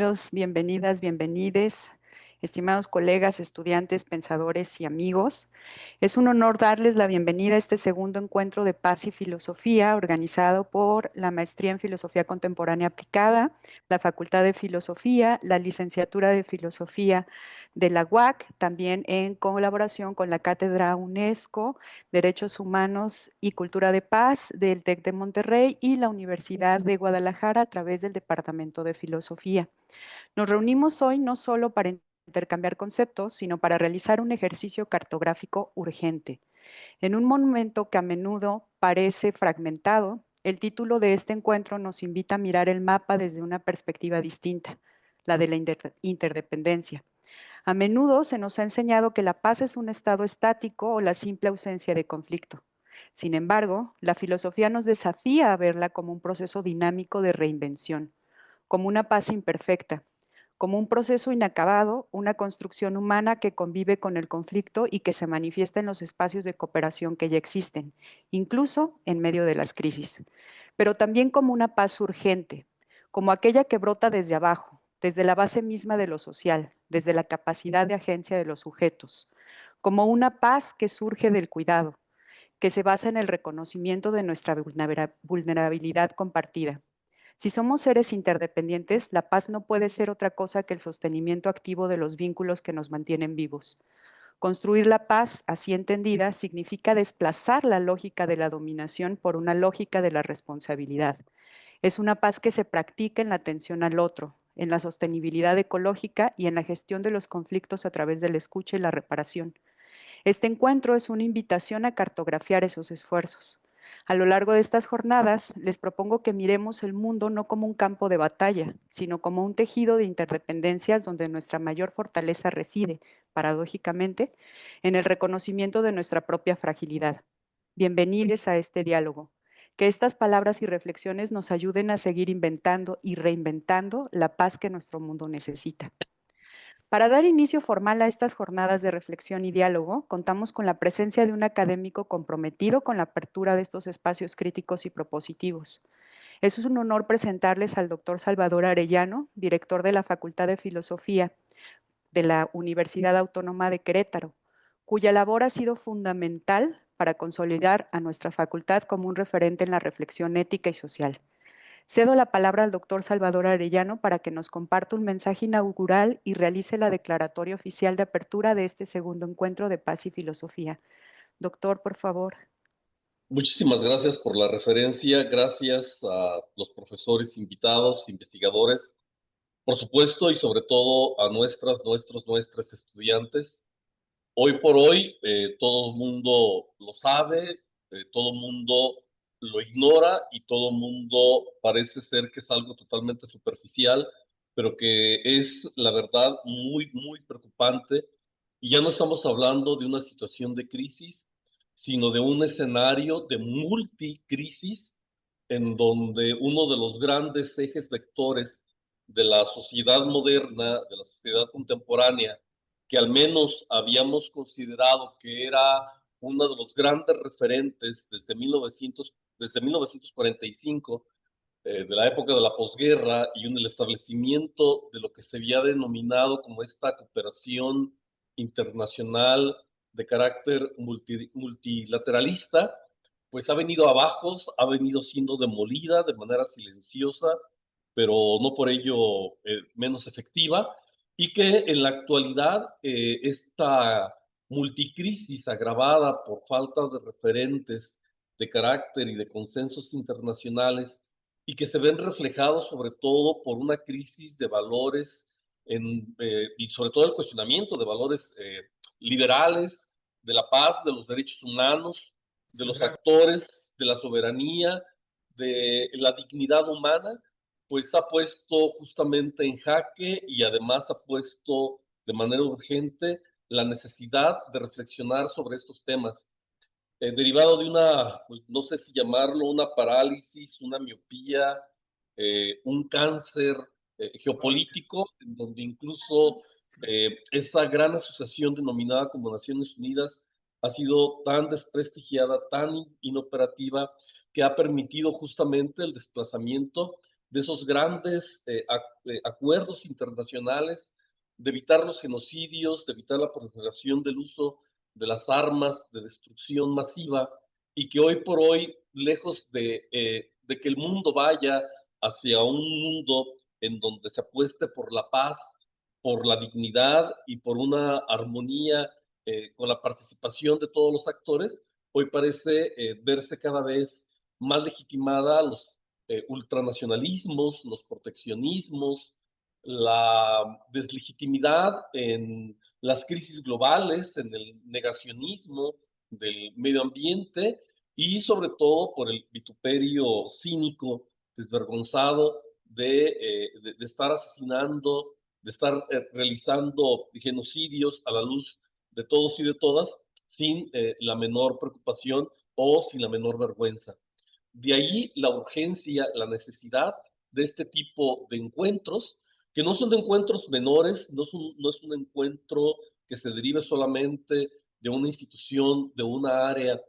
bienvenidos, bienvenidas, bienvenides, estimados colegas, estudiantes, pensadores y amigos. Es un honor darles la bienvenida a este segundo encuentro de Paz y Filosofía, organizado por la Maestría en Filosofía Contemporánea Aplicada, la Facultad de Filosofía, la Licenciatura de Filosofía de la UAC, también en colaboración con la Cátedra UNESCO, Derechos Humanos y Cultura de Paz del TEC de Monterrey y la Universidad de Guadalajara a través del Departamento de Filosofía. Nos reunimos hoy no solo para intercambiar conceptos, sino para realizar un ejercicio cartográfico urgente. En un momento que a menudo parece fragmentado, el título de este encuentro nos invita a mirar el mapa desde una perspectiva distinta, la de la interdependencia. A menudo se nos ha enseñado que la paz es un estado estático o la simple ausencia de conflicto. Sin embargo, la filosofía nos desafía a verla como un proceso dinámico de reinvención, como una paz imperfecta, como un proceso inacabado, una construcción humana que convive con el conflicto y que se manifiesta en los espacios de cooperación que ya existen, incluso en medio de las crisis, pero también como una paz urgente, como aquella que brota desde abajo, desde la base misma de lo social, desde la capacidad de agencia de los sujetos, como una paz que surge del cuidado, que se basa en el reconocimiento de nuestra vulnerabilidad compartida. Si somos seres interdependientes, la paz no puede ser otra cosa que el sostenimiento activo de los vínculos que nos mantienen vivos. Construir la paz, así entendida, significa desplazar la lógica de la dominación por una lógica de la responsabilidad. Es una paz que se practica en la atención al otro, en la sostenibilidad ecológica y en la gestión de los conflictos a través de la escucha y la reparación. Este encuentro es una invitación a cartografiar esos esfuerzos. A lo largo de estas jornadas, les propongo que miremos el mundo no como un campo de batalla, sino como un tejido de interdependencias donde nuestra mayor fortaleza reside, paradójicamente, en el reconocimiento de nuestra propia fragilidad. Bienvenidos a este diálogo. Que estas palabras y reflexiones nos ayuden a seguir inventando y reinventando la paz que nuestro mundo necesita. Para dar inicio formal a estas jornadas de reflexión y diálogo, contamos con la presencia de un académico comprometido con la apertura de estos espacios críticos y propositivos. Es un honor presentarles al doctor Salvador Arellano, director de la Facultad de Filosofía de la Universidad Autónoma de Querétaro, cuya labor ha sido fundamental para consolidar a nuestra facultad como un referente en la reflexión ética y social. Cedo la palabra al doctor Salvador Arellano para que nos comparta un mensaje inaugural y realice la declaratoria oficial de apertura de este segundo encuentro de paz y filosofía. Doctor, por favor. Muchísimas gracias por la referencia, gracias a los profesores invitados, investigadores, por supuesto, y sobre todo a nuestros estudiantes. Hoy por hoy, todo el mundo lo sabe, todo el mundo lo ignora y todo el mundo parece ser que es algo totalmente superficial, pero que es, la verdad, muy, muy preocupante. Y ya no estamos hablando de una situación de crisis, sino de un escenario de multicrisis en donde uno de los grandes ejes vectores de la sociedad moderna, de la sociedad contemporánea, que al menos habíamos considerado que era uno de los grandes referentes desde 1945, de la época de la posguerra y el establecimiento de lo que se había denominado como esta cooperación internacional de carácter multilateralista, pues ha venido abajo, ha venido siendo demolida de manera silenciosa, pero no por ello menos efectiva, y que en la actualidad esta multicrisis agravada por falta de referentes de carácter y de consensos internacionales y que se ven reflejados sobre todo por una crisis de valores y sobre todo el cuestionamiento de valores liberales, de la paz, de los derechos humanos, de los actores, de la soberanía, de la dignidad humana, pues ha puesto justamente en jaque y además ha puesto de manera urgente la necesidad de reflexionar sobre estos temas, derivado de una, pues, no sé si llamarlo una parálisis, una miopía, un cáncer geopolítico, en donde incluso esa gran asociación denominada como Naciones Unidas ha sido tan desprestigiada, tan inoperativa, que ha permitido justamente el desplazamiento de esos grandes acuerdos internacionales, de evitar los genocidios, de evitar la proliferación del uso de las armas de destrucción masiva, y que hoy por hoy, lejos de que el mundo vaya hacia un mundo en donde se apueste por la paz, por la dignidad y por una armonía con la participación de todos los actores, hoy parece verse cada vez más legitimada los ultranacionalismos, los proteccionismos, la deslegitimidad en las crisis globales, en el negacionismo del medio ambiente y sobre todo por el vituperio cínico, desvergonzado de estar asesinando, de estar realizando genocidios a la luz de todos y de todas sin la menor preocupación o sin la menor vergüenza. De ahí la urgencia, la necesidad de este tipo de encuentros, que no son de encuentros menores, no es un encuentro que se derive solamente de una institución, de una área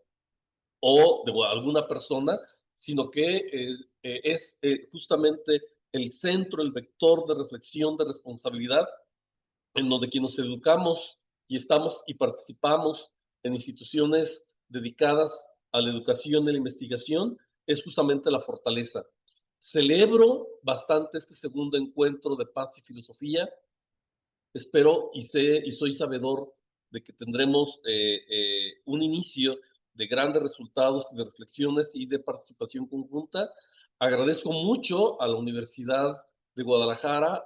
o de alguna persona, sino que justamente el centro, el vector de reflexión, de responsabilidad, en donde quienes nos educamos y estamos y participamos en instituciones dedicadas a la educación y la investigación, es justamente la fortaleza. Celebro bastante este segundo encuentro de paz y filosofía. Espero y sé y soy sabedor de que tendremos un inicio de grandes resultados y de reflexiones y de participación conjunta. Agradezco mucho a la Universidad de Guadalajara,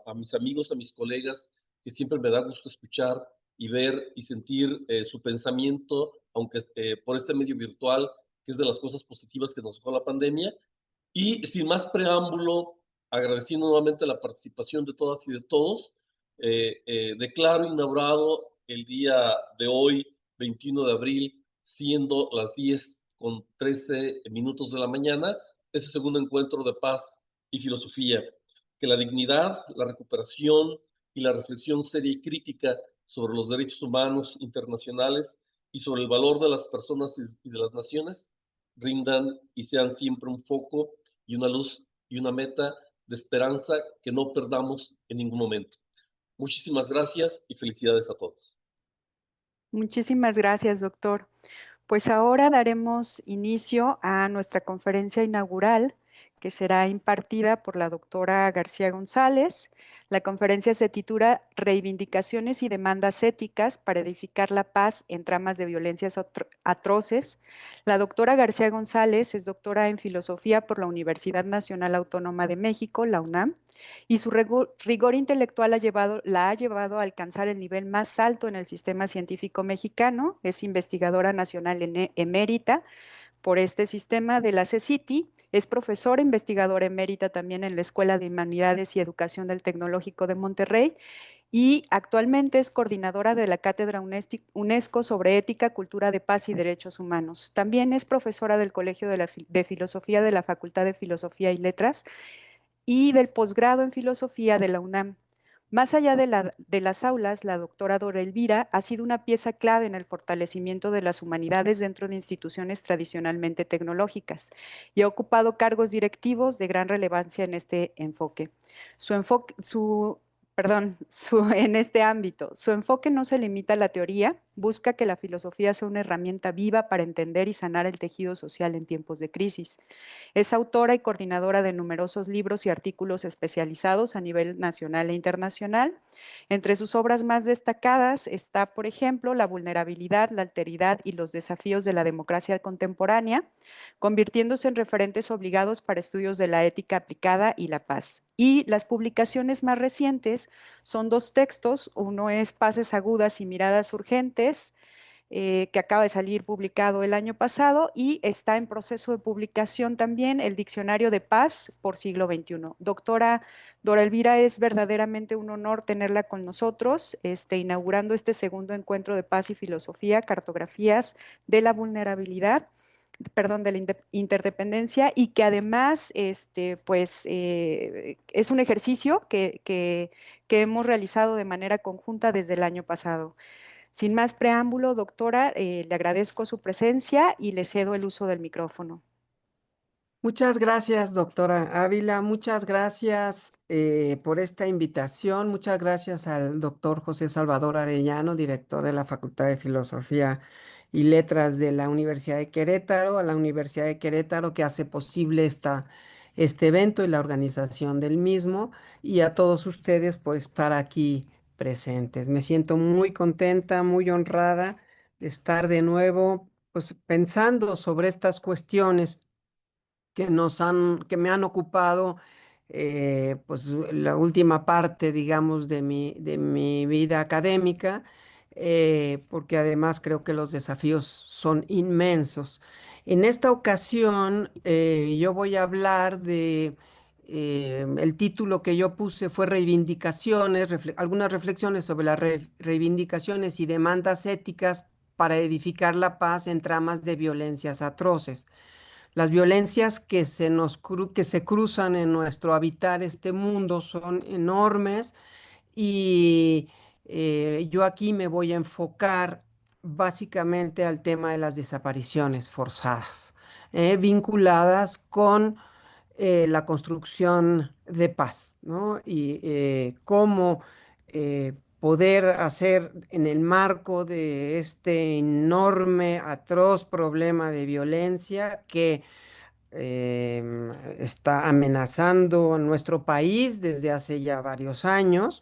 a mis amigos, a mis colegas, que siempre me da gusto escuchar y ver y sentir su pensamiento, aunque por este medio virtual, que es de las cosas positivas que nos dejó la pandemia. Y sin más preámbulo, agradeciendo nuevamente la participación de todas y de todos, declaro inaugurado el día de hoy, 21 de abril, siendo las 10:13 de la mañana, ese segundo encuentro de paz y filosofía. Que la dignidad, la recuperación y la reflexión seria y crítica sobre los derechos humanos internacionales y sobre el valor de las personas y de las naciones rindan y sean siempre un foco y una luz y una meta de esperanza que no perdamos en ningún momento. Muchísimas gracias y felicidades a todos. Muchísimas gracias, doctor. Pues ahora daremos inicio a nuestra conferencia inaugural, que será impartida por la doctora García González. La conferencia se titula Reivindicaciones y demandas éticas para edificar la paz en tramas de violencias atroces. La doctora García González es doctora en filosofía por la Universidad Nacional Autónoma de México, la UNAM, y su rigor intelectual la ha llevado a alcanzar el nivel más alto en el sistema científico mexicano. Es investigadora nacional emérita por este sistema de la CECITI, es profesora investigadora emérita también en la Escuela de Humanidades y Educación del Tecnológico de Monterrey y actualmente es coordinadora de la Cátedra UNESCO sobre Ética, Cultura de Paz y Derechos Humanos. También es profesora del Colegio de Filosofía de la Facultad de Filosofía y Letras y del posgrado en Filosofía de la UNAM. Más allá de las aulas, la doctora Dora Elvira ha sido una pieza clave en el fortalecimiento de las humanidades dentro de instituciones tradicionalmente tecnológicas y ha ocupado cargos directivos de gran relevancia en este enfoque. En este ámbito. Su enfoque no se limita a la teoría, busca que la filosofía sea una herramienta viva para entender y sanar el tejido social en tiempos de crisis. Es autora y coordinadora de numerosos libros y artículos especializados a nivel nacional e internacional. Entre sus obras más destacadas está, por ejemplo, La vulnerabilidad, la alteridad y los desafíos de la democracia contemporánea, convirtiéndose en referentes obligados para estudios de la ética aplicada y la paz. Y las publicaciones más recientes son dos textos, uno es Paces agudas y miradas urgentes, que acaba de salir publicado el año pasado y está en proceso de publicación también el Diccionario de Paz por siglo XXI. Doctora Dora Elvira, es verdaderamente un honor tenerla con nosotros, inaugurando este segundo encuentro de paz y filosofía, cartografías de la vulnerabilidad, perdón, de la interdependencia y que además es un ejercicio que hemos realizado de manera conjunta desde el año pasado. Sin más preámbulo, doctora, le agradezco su presencia y le cedo el uso del micrófono. Muchas gracias, doctora Ávila. Muchas gracias por esta invitación. Muchas gracias al doctor José Salvador Arellano, director de la Facultad de Filosofía y Letras de la Universidad de Querétaro, a la Universidad de Querétaro que hace posible este evento y la organización del mismo, y a todos ustedes por estar aquí presentes. Me siento muy contenta, muy honrada de estar de nuevo, pues, pensando sobre estas cuestiones que me han ocupado, pues la última parte, digamos, de mi vida académica, porque además creo que los desafíos son inmensos. En esta ocasión, yo voy a hablar el título que yo puse fue Reivindicaciones, algunas reflexiones sobre las reivindicaciones y demandas éticas para edificar la paz en tramas de violencias atroces. Las violencias que se cruzan en nuestro habitar este mundo son enormes, y yo aquí me voy a enfocar básicamente al tema de las desapariciones forzadas, vinculadas con la construcción de paz, ¿no? Y cómo poder hacer en el marco de este enorme, atroz problema de violencia que está amenazando a nuestro país desde hace ya varios años,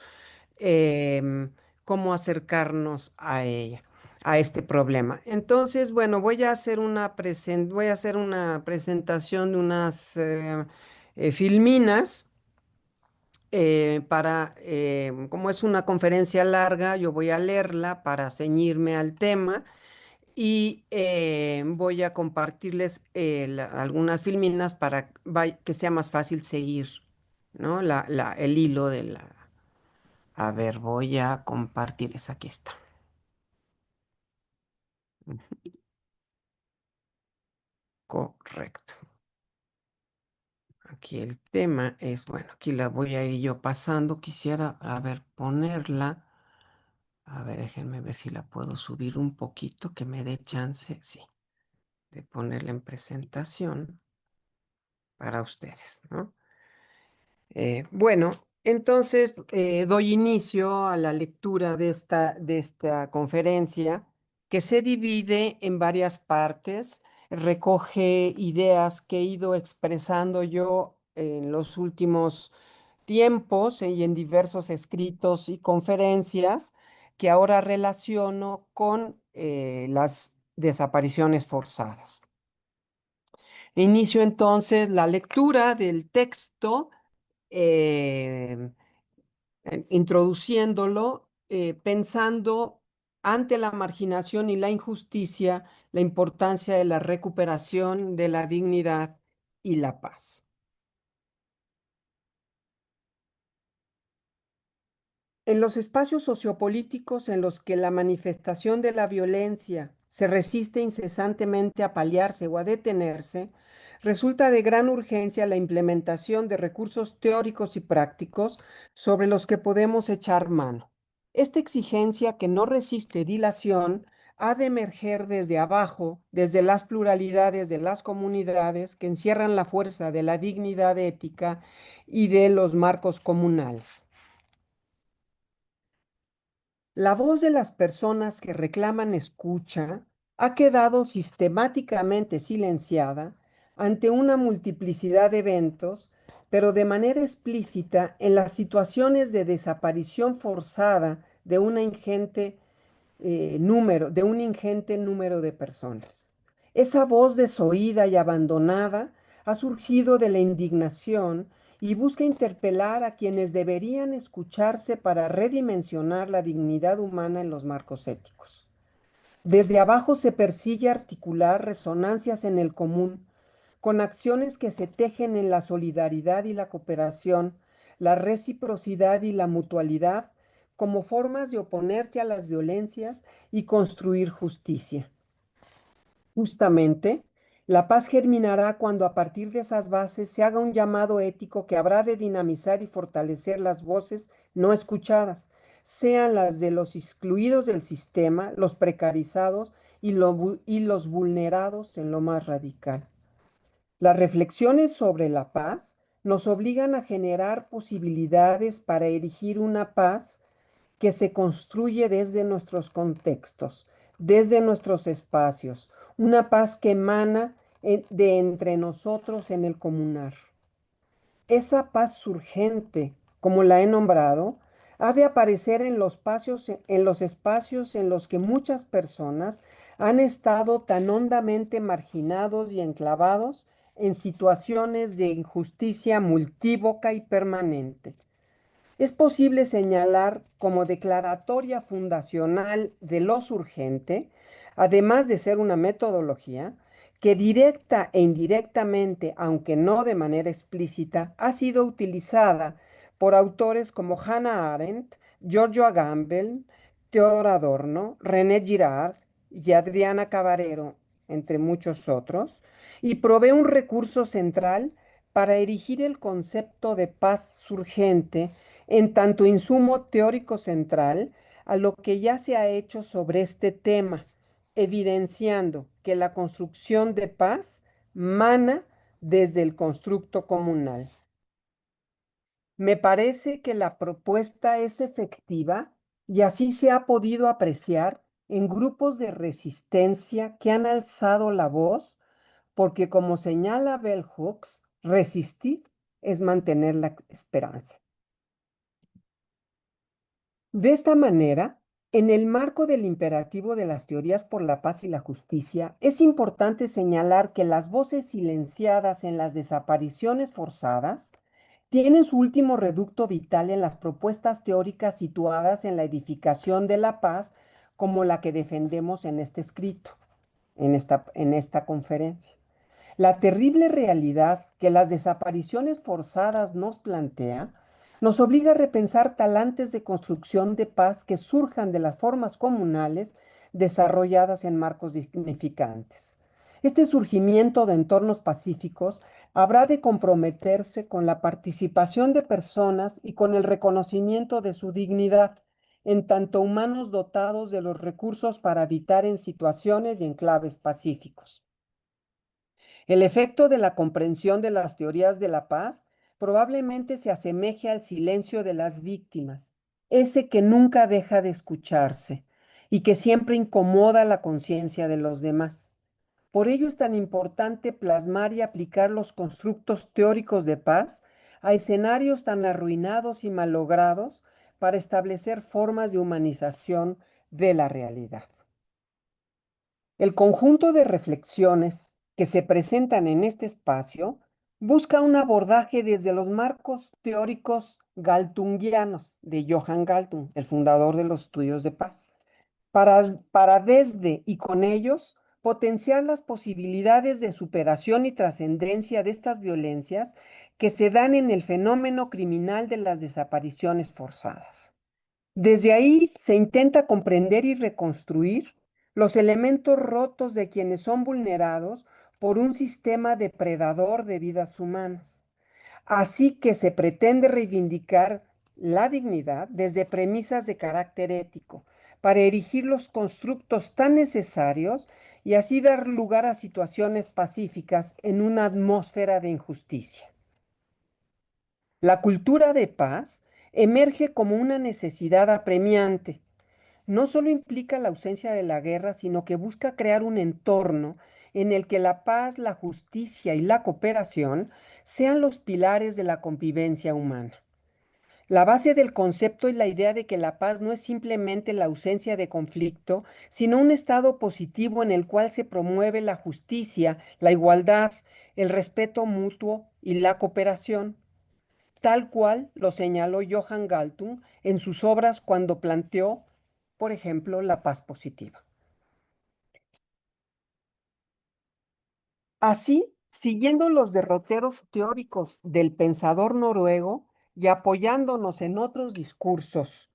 em, cómo acercarnos a ella, a este problema. Entonces, bueno, voy a hacer una presentación de unas filminas. Como es una conferencia larga, yo voy a leerla para ceñirme al tema, y voy a compartirles algunas filminas para que sea más fácil seguir, ¿no? El hilo de la... A ver, voy a compartir esa, aquí está. Ujú. Correcto. Aquí el tema es, bueno, aquí la voy a ir yo pasando. Quisiera, a ver, ponerla. A ver, déjenme ver si la puedo subir un poquito, que me dé chance, sí, de ponerla en presentación para ustedes, ¿no? Bueno, entonces doy inicio a la lectura de esta conferencia, que se divide en varias partes, recoge ideas que he ido expresando yo en los últimos tiempos, y en diversos escritos y conferencias que ahora relaciono con las desapariciones forzadas. Inicio entonces la lectura del texto, eh, introduciéndolo, pensando ante la marginación y la injusticia, la importancia de la recuperación de la dignidad y la paz. En los espacios sociopolíticos en los que la manifestación de la violencia se resiste incesantemente a paliarse o a detenerse, resulta de gran urgencia la implementación de recursos teóricos y prácticos sobre los que podemos echar mano. Esta exigencia, que no resiste dilación, ha de emerger desde abajo, desde las pluralidades de las comunidades que encierran la fuerza de la dignidad ética y de los marcos comunales. La voz de las personas que reclaman escucha ha quedado sistemáticamente silenciada ante una multiplicidad de eventos, pero de manera explícita en las situaciones de desaparición forzada de un ingente número de personas. Esa voz desoída y abandonada ha surgido de la indignación y busca interpelar a quienes deberían escucharse para redimensionar la dignidad humana en los marcos éticos. Desde abajo se persigue articular resonancias en el común, con acciones que se tejen en la solidaridad y la cooperación, la reciprocidad y la mutualidad, como formas de oponerse a las violencias y construir justicia. Justamente, la paz germinará cuando a partir de esas bases se haga un llamado ético que habrá de dinamizar y fortalecer las voces no escuchadas, sean las de los excluidos del sistema, los precarizados y los vulnerados en lo más radical. Las reflexiones sobre la paz nos obligan a generar posibilidades para erigir una paz que se construye desde nuestros contextos, desde nuestros espacios, una paz que emana de entre nosotros en el comunar. Esa paz surgente, como la he nombrado, ha de aparecer en los espacios en los que muchas personas han estado tan hondamente marginados y enclavados en situaciones de injusticia multívoca y permanente. Es posible señalar como declaratoria fundacional de lo urgente, además de ser una metodología, que directa e indirectamente, aunque no de manera explícita, ha sido utilizada por autores como Hannah Arendt, Giorgio Agamben, Theodor Adorno, René Girard y Adriana Cabarero, entre muchos otros, y provee un recurso central para erigir el concepto de paz surgente en tanto insumo teórico central a lo que ya se ha hecho sobre este tema, evidenciando que la construcción de paz mana desde el constructo comunal. Me parece que la propuesta es efectiva y así se ha podido apreciar en grupos de resistencia que han alzado la voz porque, como señala Bell Hooks, resistir es mantener la esperanza. De esta manera, en el marco del imperativo de las teorías por la paz y la justicia, es importante señalar que las voces silenciadas en las desapariciones forzadas tienen su último reducto vital en las propuestas teóricas situadas en la edificación de la paz, como la que defendemos en este escrito, en esta conferencia. La terrible realidad que las desapariciones forzadas nos plantea nos obliga a repensar talantes de construcción de paz que surjan de las formas comunales desarrolladas en marcos dignificantes. Este surgimiento de entornos pacíficos habrá de comprometerse con la participación de personas y con el reconocimiento de su dignidad, en tanto humanos dotados de los recursos para habitar en situaciones y enclaves pacíficos. El efecto de la comprensión de las teorías de la paz probablemente se asemeje al silencio de las víctimas, ese que nunca deja de escucharse y que siempre incomoda la conciencia de los demás. Por ello es tan importante plasmar y aplicar los constructos teóricos de paz a escenarios tan arruinados y malogrados para establecer formas de humanización de la realidad. El conjunto de reflexiones que se presentan en este espacio busca un abordaje desde los marcos teóricos galtungianos de Johann Galtung, el fundador de los estudios de paz, para desde y con ellos potenciar las posibilidades de superación y trascendencia de estas violencias que se dan en el fenómeno criminal de las desapariciones forzadas. Desde ahí se intenta comprender y reconstruir los elementos rotos de quienes son vulnerados por un sistema depredador de vidas humanas. Así que se pretende reivindicar la dignidad desde premisas de carácter ético, para erigir los constructos tan necesarios y así dar lugar a situaciones pacíficas en una atmósfera de injusticia. La cultura de paz emerge como una necesidad apremiante. No solo implica la ausencia de la guerra, sino que busca crear un entorno en el que la paz, la justicia y la cooperación sean los pilares de la convivencia humana. La base del concepto es la idea de que la paz no es simplemente la ausencia de conflicto, sino un estado positivo en el cual se promueve la justicia, la igualdad, el respeto mutuo y la cooperación, tal cual lo señaló Johann Galtung en sus obras cuando planteó, por ejemplo, la paz positiva. Así, siguiendo los derroteros teóricos del pensador noruego y apoyándonos en otros discursos,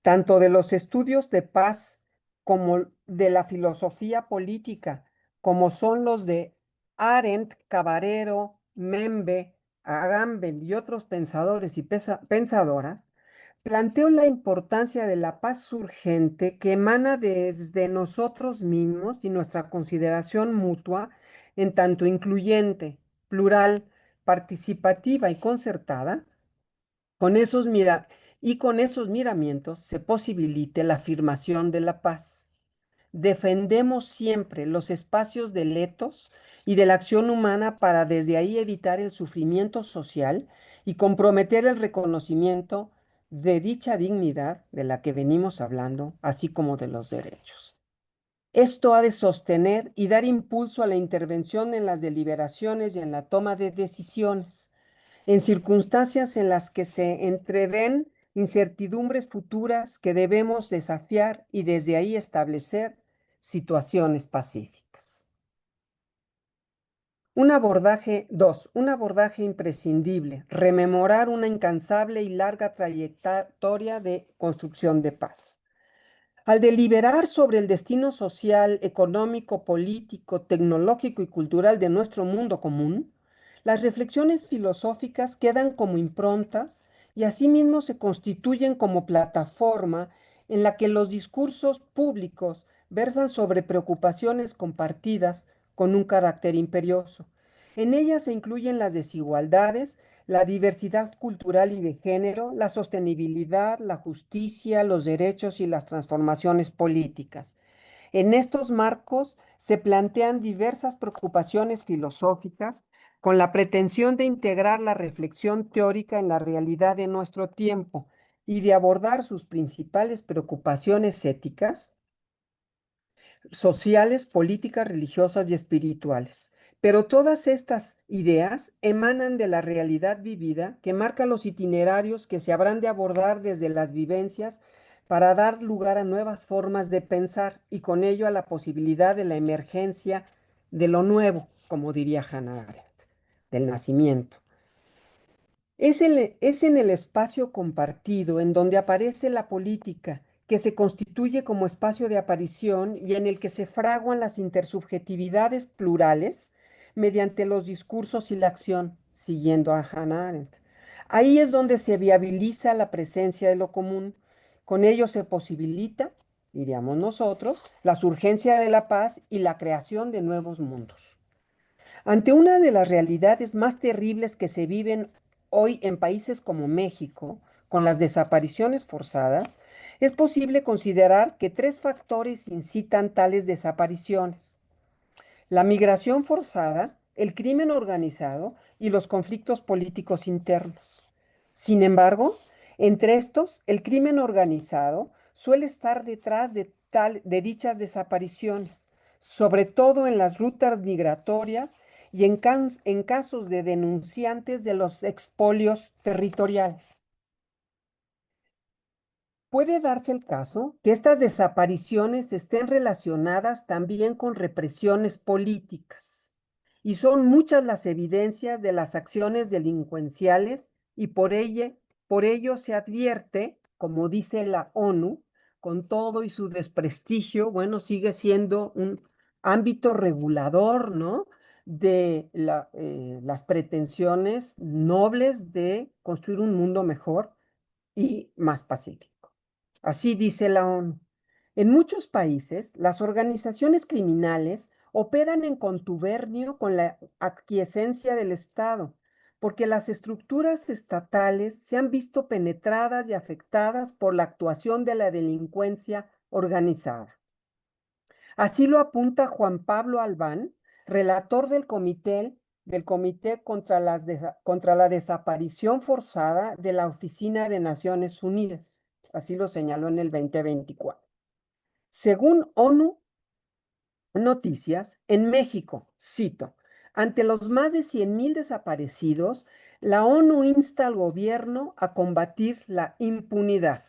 tanto de los estudios de paz como de la filosofía política, como son los de Arendt, Cabarero, Membe, Agamben y otros pensadores y pensadoras, planteo la importancia de la paz urgente que emana desde nosotros mismos y nuestra consideración mutua en tanto incluyente, plural, participativa y concertada, con esos con esos miramientos se posibilite la afirmación de la paz. Defendemos siempre los espacios del etos y de la acción humana para desde ahí evitar el sufrimiento social y comprometer el reconocimiento de dicha dignidad de la que venimos hablando, así como de los derechos. Esto ha de sostener y dar impulso a la intervención en las deliberaciones y en la toma de decisiones, en circunstancias en las que se entreven incertidumbres futuras que debemos desafiar y desde ahí establecer situaciones pacíficas. Un abordaje imprescindible, rememorar una incansable y larga trayectoria de construcción de paz. Al deliberar sobre el destino social, económico, político, tecnológico y cultural de nuestro mundo común, las reflexiones filosóficas quedan como improntas y asimismo se constituyen como plataforma en la que los discursos públicos versan sobre preocupaciones compartidas con un carácter imperioso. En ellas se incluyen las desigualdades, la diversidad cultural y de género, la sostenibilidad, la justicia, los derechos y las transformaciones políticas. En estos marcos se plantean diversas preocupaciones filosóficas con la pretensión de integrar la reflexión teórica en la realidad de nuestro tiempo y de abordar sus principales preocupaciones éticas, sociales, políticas, religiosas y espirituales. Pero todas estas ideas emanan de la realidad vivida que marca los itinerarios que se habrán de abordar desde las vivencias para dar lugar a nuevas formas de pensar y con ello a la posibilidad de la emergencia de lo nuevo, como diría Hannah Arendt, del nacimiento. Es en el espacio compartido en donde aparece la política, que se constituye como espacio de aparición y en el que se fraguan las intersubjetividades plurales mediante los discursos y la acción, siguiendo a Hannah Arendt. Ahí es donde se viabiliza la presencia de lo común. Con ello se posibilita, diríamos nosotros, la surgencia de la paz y la creación de nuevos mundos. Ante una de las realidades más terribles que se viven hoy en países como México, con las desapariciones forzadas, es posible considerar que tres factores incitan tales desapariciones: la migración forzada, el crimen organizado y los conflictos políticos internos. Sin embargo, entre estos, el crimen organizado suele estar detrás de dichas desapariciones, sobre todo en las rutas migratorias y en casos de denunciantes de los expolios territoriales. Puede darse el caso que estas desapariciones estén relacionadas también con represiones políticas, y son muchas las evidencias de las acciones delincuenciales y por ello se advierte, como dice la ONU, con todo y su desprestigio, bueno, sigue siendo un ámbito regulador, ¿no? De las pretensiones nobles de construir un mundo mejor y más pacífico. Así dice la ONU. En muchos países, las organizaciones criminales operan en contubernio con la aquiescencia del Estado, porque las estructuras estatales se han visto penetradas y afectadas por la actuación de la delincuencia organizada. Así lo apunta Juan Pablo Albán, relator del Comité contra la Desaparición Forzada de la Oficina de Naciones Unidas. Así lo señaló en el 2024. Según ONU Noticias, en México, cito, ante los más de 100,000 desaparecidos, la ONU insta al gobierno a combatir la impunidad.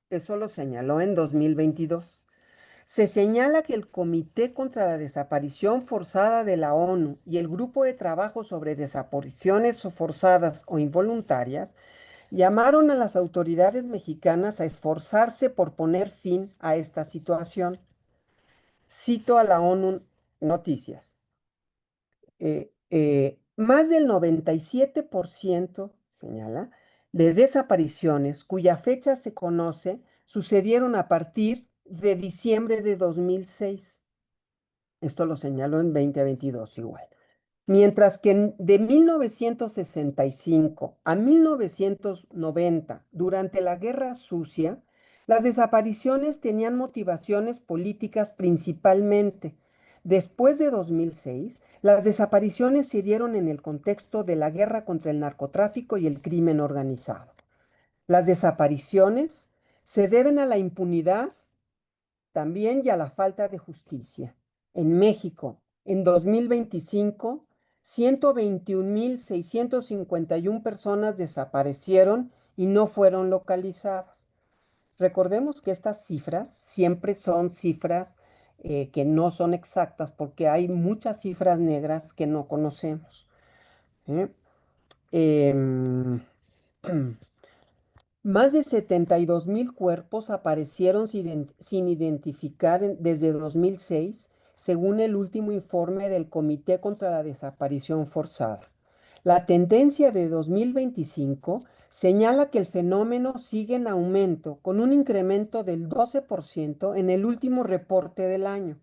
Eso lo señaló en 2022. Se señala que el Comité contra la Desaparición Forzada de la ONU y el Grupo de Trabajo sobre Desapariciones Forzadas o Involuntarias llamaron a las autoridades mexicanas a esforzarse por poner fin a esta situación. Cito a la ONU Noticias. Más del 97%, señala, de desapariciones cuya fecha se conoce sucedieron a partir de diciembre de 2006. Esto lo señaló en 2022 igual. Mientras que de 1965 a 1990, durante la Guerra Sucia, las desapariciones tenían motivaciones políticas principalmente. Después de 2006, las desapariciones se dieron en el contexto de la guerra contra el narcotráfico y el crimen organizado. Las desapariciones se deben a la impunidad también y a la falta de justicia. En México, en 2025, 121.651 personas desaparecieron y no fueron localizadas. Recordemos que estas cifras siempre son cifras que no son exactas porque hay muchas cifras negras que no conocemos. ¿Eh? Em, Más de 72.000 cuerpos aparecieron sin identificar desde 2006, según el último informe del Comité contra la Desaparición Forzada. La tendencia de 2025 señala que el fenómeno sigue en aumento, con un incremento del 12% en el último reporte del año,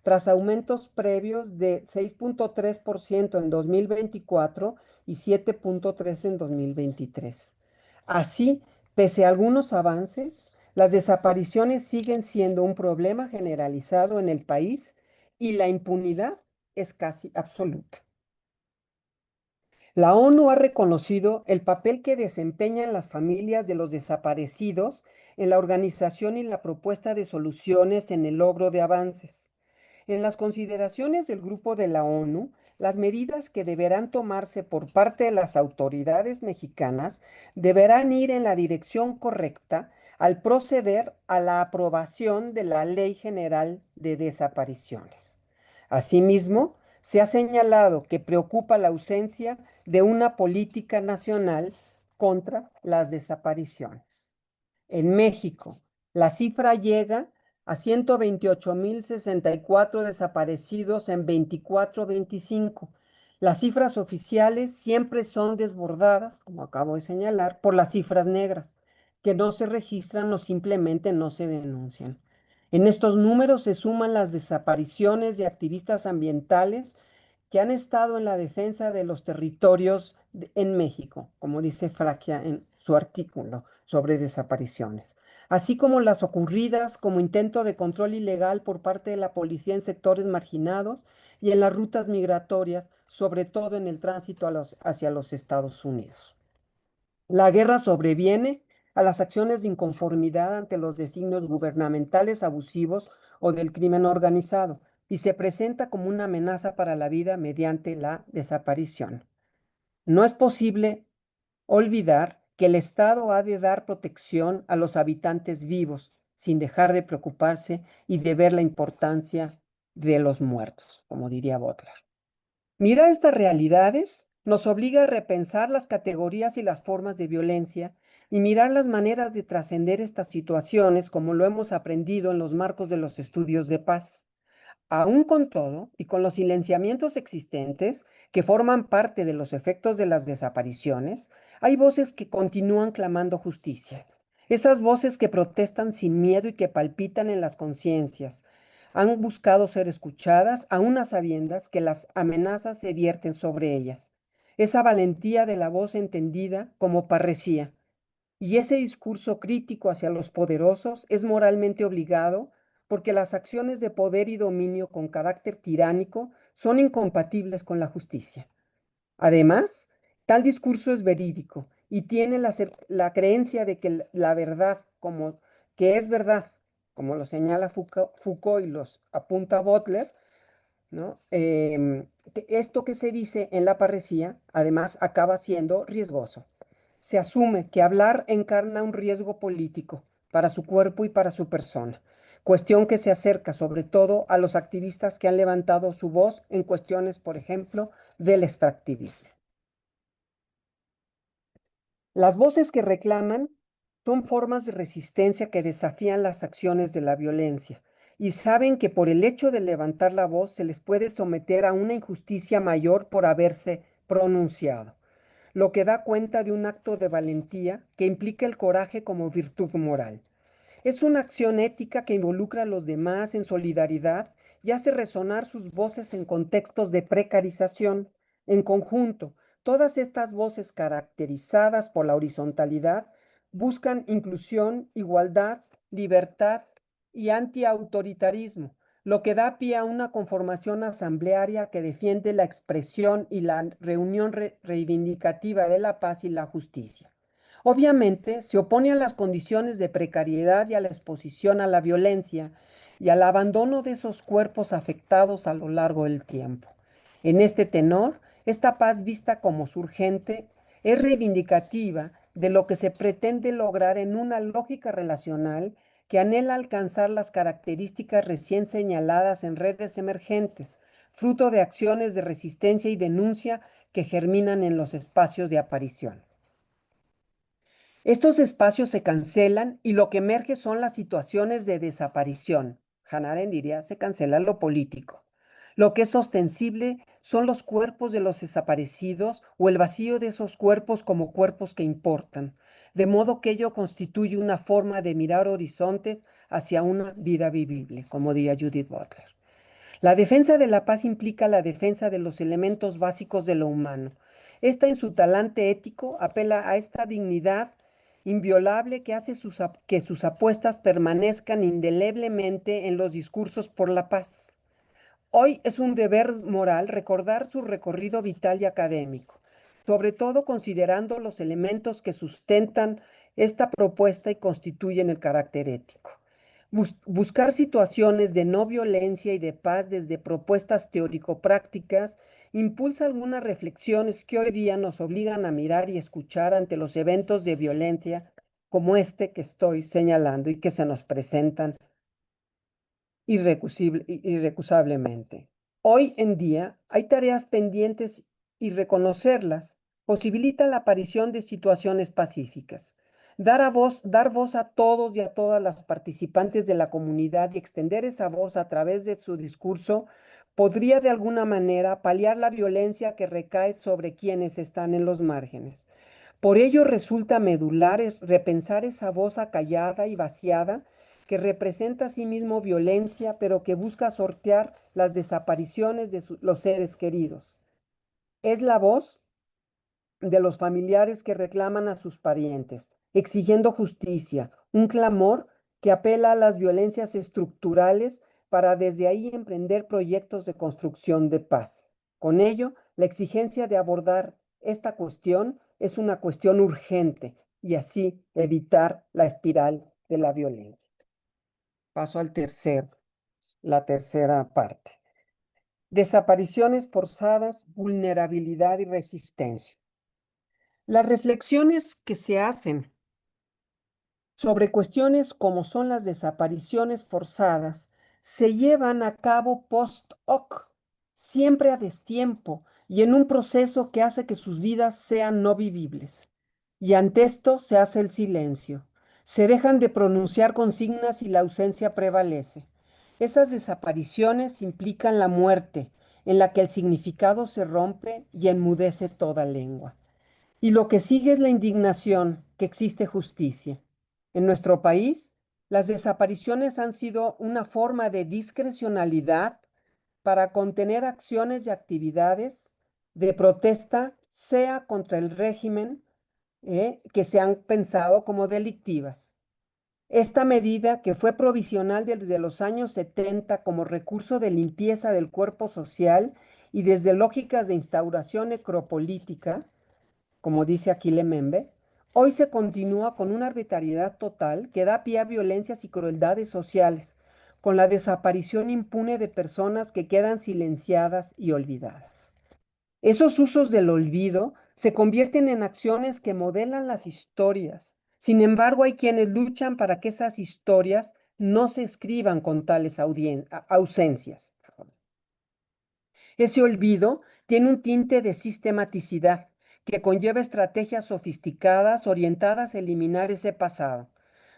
tras aumentos previos de 6.3% en 2024 y 7.3% en 2023. Así, pese a algunos avances, las desapariciones siguen siendo un problema generalizado en el país y la impunidad es casi absoluta. La ONU ha reconocido el papel que desempeñan las familias de los desaparecidos en la organización y la propuesta de soluciones en el logro de avances. En las consideraciones del Grupo de la ONU, las medidas que deberán tomarse por parte de las autoridades mexicanas deberán ir en la dirección correcta al proceder a la aprobación de la Ley General de Desapariciones. Asimismo, se ha señalado que preocupa la ausencia de una política nacional contra las desapariciones. En México, la cifra llega a 128.064 desaparecidos en 24-25. Las cifras oficiales siempre son desbordadas, como acabo de señalar, por las cifras negras, que no se registran o simplemente no se denuncian. En estos números se suman las desapariciones de activistas ambientales que han estado en la defensa de los territorios en México, como dice Fraquia en su artículo sobre desapariciones, así como las ocurridas como intento de control ilegal por parte de la policía en sectores marginados y en las rutas migratorias, sobre todo en el tránsito hacia los Estados Unidos. La guerra sobreviene a las acciones de inconformidad ante los designios gubernamentales abusivos o del crimen organizado y se presenta como una amenaza para la vida mediante la desaparición. No es posible olvidar que el Estado ha de dar protección a los habitantes vivos, sin dejar de preocuparse y de ver la importancia de los muertos, como diría Butler. Mirar estas realidades nos obliga a repensar las categorías y las formas de violencia y mirar las maneras de trascender estas situaciones como lo hemos aprendido en los marcos de los estudios de paz. Aún con todo, y con los silenciamientos existentes que forman parte de los efectos de las desapariciones, hay voces que continúan clamando justicia. Esas voces que protestan sin miedo y que palpitan en las conciencias, han buscado ser escuchadas, aún a sabiendas que las amenazas se vierten sobre ellas. Esa valentía de la voz entendida como parresía. Y ese discurso crítico hacia los poderosos es moralmente obligado porque las acciones de poder y dominio con carácter tiránico son incompatibles con la justicia. Además, tal discurso es verídico y tiene la creencia de que la verdad, como que es verdad, como lo señala Foucault y los apunta Butler, ¿no? Esto que se dice en la parresía, además, acaba siendo riesgoso. Se asume que hablar encarna un riesgo político para su cuerpo y para su persona, cuestión que se acerca sobre todo a los activistas que han levantado su voz en cuestiones, por ejemplo, del extractivismo. Las voces que reclaman son formas de resistencia que desafían las acciones de la violencia y saben que por el hecho de levantar la voz se les puede someter a una injusticia mayor por haberse pronunciado, lo que da cuenta de un acto de valentía que implica el coraje como virtud moral. Es una acción ética que involucra a los demás en solidaridad y hace resonar sus voces en contextos de precarización. En conjunto, todas estas voces caracterizadas por la horizontalidad buscan inclusión, igualdad, libertad y antiautoritarismo, lo que da pie a una conformación asamblearia que defiende la expresión y la reunión reivindicativa de la paz y la justicia. Obviamente, se opone a las condiciones de precariedad y a la exposición a la violencia y al abandono de esos cuerpos afectados a lo largo del tiempo. En este tenor, esta paz vista como urgente es reivindicativa de lo que se pretende lograr en una lógica relacional que anhela alcanzar las características recién señaladas en redes emergentes, fruto de acciones de resistencia y denuncia que germinan en los espacios de aparición. Estos espacios se cancelan y lo que emerge son las situaciones de desaparición. Hannah Arendt diría, se cancela lo político. Lo que es ostensible son los cuerpos de los desaparecidos o el vacío de esos cuerpos como cuerpos que importan, de modo que ello constituye una forma de mirar horizontes hacia una vida vivible, como diría Judith Butler. La defensa de la paz implica la defensa de los elementos básicos de lo humano. Esta en su talante ético apela a esta dignidad inviolable que hace que sus apuestas permanezcan indeleblemente en los discursos por la paz. Hoy es un deber moral recordar su recorrido vital y académico, sobre todo considerando los elementos que sustentan esta propuesta y constituyen el carácter ético. Buscar situaciones de no violencia y de paz desde propuestas teórico-prácticas impulsa algunas reflexiones que hoy día nos obligan a mirar y escuchar ante los eventos de violencia como este que estoy señalando y que se nos presentan irrecusablemente. Hoy en día hay tareas pendientes y reconocerlas posibilita la aparición de situaciones pacíficas. Dar voz a todos y a todas las participantes de la comunidad y extender esa voz a través de su discurso podría de alguna manera paliar la violencia que recae sobre quienes están en los márgenes. Por ello resulta medular repensar esa voz acallada y vaciada que representa asimismo violencia, pero que busca sortear las desapariciones de los seres queridos. Es la voz de los familiares que reclaman a sus parientes, exigiendo justicia, un clamor que apela a las violencias estructurales para desde ahí emprender proyectos de construcción de paz. Con ello, la exigencia de abordar esta cuestión es una cuestión urgente y así evitar la espiral de la violencia. Paso la tercera parte. Desapariciones forzadas, vulnerabilidad y resistencia. Las reflexiones que se hacen sobre cuestiones como son las desapariciones forzadas se llevan a cabo post hoc, siempre a destiempo y en un proceso que hace que sus vidas sean no vivibles. Y ante esto se hace el silencio. Se dejan de pronunciar consignas y la ausencia prevalece. Esas desapariciones implican la muerte, en la que el significado se rompe y enmudece toda lengua. Y lo que sigue es la indignación, que existe justicia. En nuestro país, las desapariciones han sido una forma de discrecionalidad para contener acciones y actividades de protesta, sea contra el régimen, que se han pensado como delictivas. Esta medida, que fue provisional desde los años 70 como recurso de limpieza del cuerpo social y desde lógicas de instauración necropolítica, como dice Achille Mbembe, hoy se continúa con una arbitrariedad total que da pie a violencias y crueldades sociales, con la desaparición impune de personas que quedan silenciadas y olvidadas. Esos usos del olvido se convierten en acciones que modelan las historias. Sin embargo, hay quienes luchan para que esas historias no se escriban con tales ausencias. Ese olvido tiene un tinte de sistematicidad que conlleva estrategias sofisticadas orientadas a eliminar ese pasado.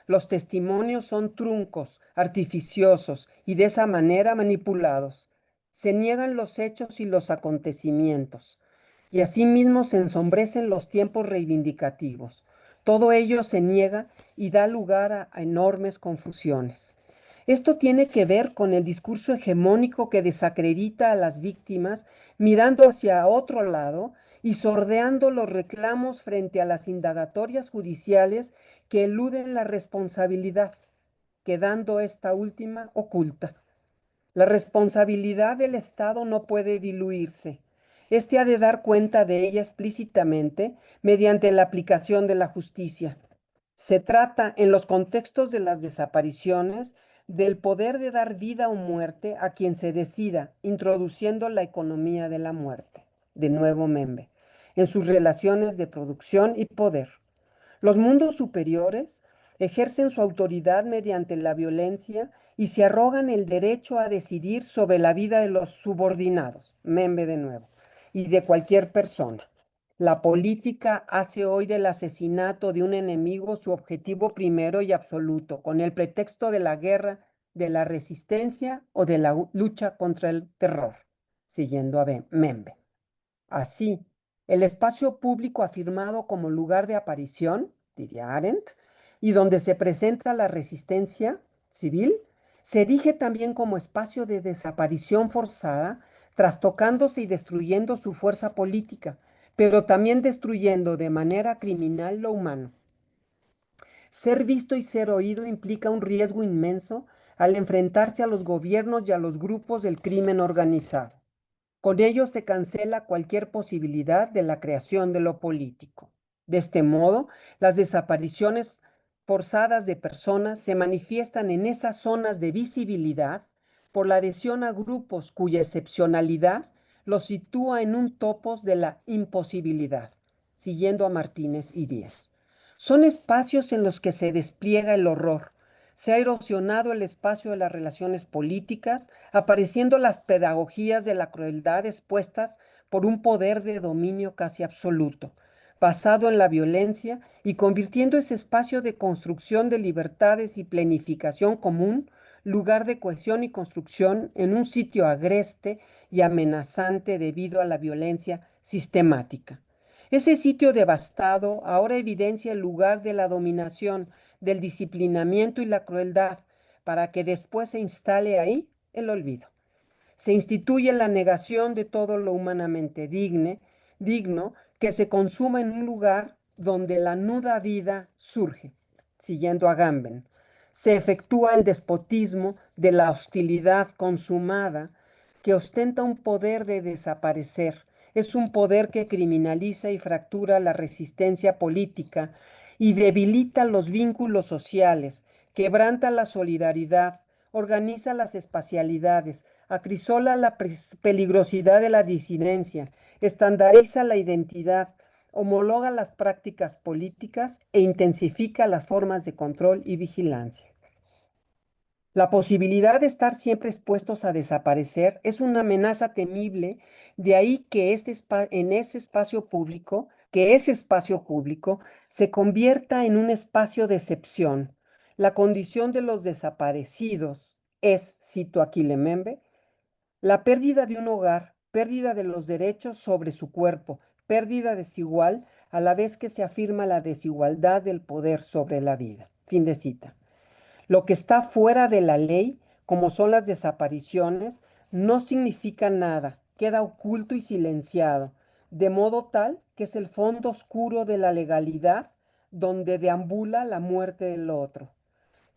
Los testimonios son truncos, artificiosos y de esa manera manipulados. Se niegan los hechos y los acontecimientos, y asimismo se ensombrecen los tiempos reivindicativos. Todo ello se niega y da lugar a enormes confusiones. Esto tiene que ver con el discurso hegemónico que desacredita a las víctimas mirando hacia otro lado y sordeando los reclamos frente a las indagatorias judiciales que eluden la responsabilidad, quedando esta última oculta. La responsabilidad del Estado no puede diluirse. Este ha de dar cuenta de ella explícitamente mediante la aplicación de la justicia. Se trata, en los contextos de las desapariciones, del poder de dar vida o muerte a quien se decida, introduciendo la economía de la muerte, de nuevo Membe, en sus relaciones de producción y poder. Los mundos superiores ejercen su autoridad mediante la violencia y se arrogan el derecho a decidir sobre la vida de los subordinados, Membe de nuevo, y de cualquier persona. La política hace hoy del asesinato de un enemigo su objetivo primero y absoluto, con el pretexto de la guerra, de la resistencia o de la lucha contra el terror, siguiendo a Membe. Así, el espacio público afirmado como lugar de aparición, diría Arendt, y donde se presenta la resistencia civil, se erige también como espacio de desaparición forzada, trastocándose y destruyendo su fuerza política, pero también destruyendo de manera criminal lo humano. Ser visto y ser oído implica un riesgo inmenso al enfrentarse a los gobiernos y a los grupos del crimen organizado. Con ello se cancela cualquier posibilidad de la creación de lo político. De este modo, las desapariciones forzadas de personas se manifiestan en esas zonas de visibilidad por la adhesión a grupos cuya excepcionalidad los sitúa en un topos de la imposibilidad, siguiendo a Martínez y Díez. Son espacios en los que se despliega el horror. Se ha erosionado el espacio de las relaciones políticas, apareciendo las pedagogías de la crueldad expuestas por un poder de dominio casi absoluto, basado en la violencia y convirtiendo ese espacio de construcción de libertades y planificación común, lugar de cohesión y construcción, en un sitio agreste y amenazante debido a la violencia sistemática. Ese sitio devastado ahora evidencia el lugar de la dominación, del disciplinamiento y la crueldad, para que después se instale ahí el olvido. Se instituye la negación de todo lo humanamente digno, que se consuma en un lugar donde la nuda vida surge, siguiendo a Gamben. Se efectúa el despotismo de la hostilidad consumada que ostenta un poder de desaparecer. Es un poder que criminaliza y fractura la resistencia política y debilita los vínculos sociales, quebranta la solidaridad, organiza las espacialidades, acrisola la peligrosidad de la disidencia, estandariza la identidad, homologa las prácticas políticas e intensifica las formas de control y vigilancia. La posibilidad de estar siempre expuestos a desaparecer es una amenaza temible, de ahí que ese espacio público se convierta en un espacio de excepción. La condición de los desaparecidos es, cito aquí Lemembe, la pérdida de un hogar, pérdida de los derechos sobre su cuerpo, pérdida desigual, a la vez que se afirma la desigualdad del poder sobre la vida. Fin de cita. Lo que está fuera de la ley, como son las desapariciones, no significa nada, queda oculto y silenciado, de modo tal que es el fondo oscuro de la legalidad donde deambula la muerte del otro.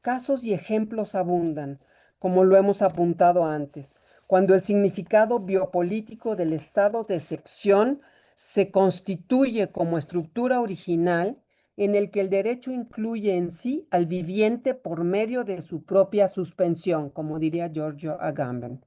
Casos y ejemplos abundan, como lo hemos apuntado antes, cuando el significado biopolítico del estado de excepción se constituye como estructura original en el que el derecho incluye en sí al viviente por medio de su propia suspensión, como diría Giorgio Agamben.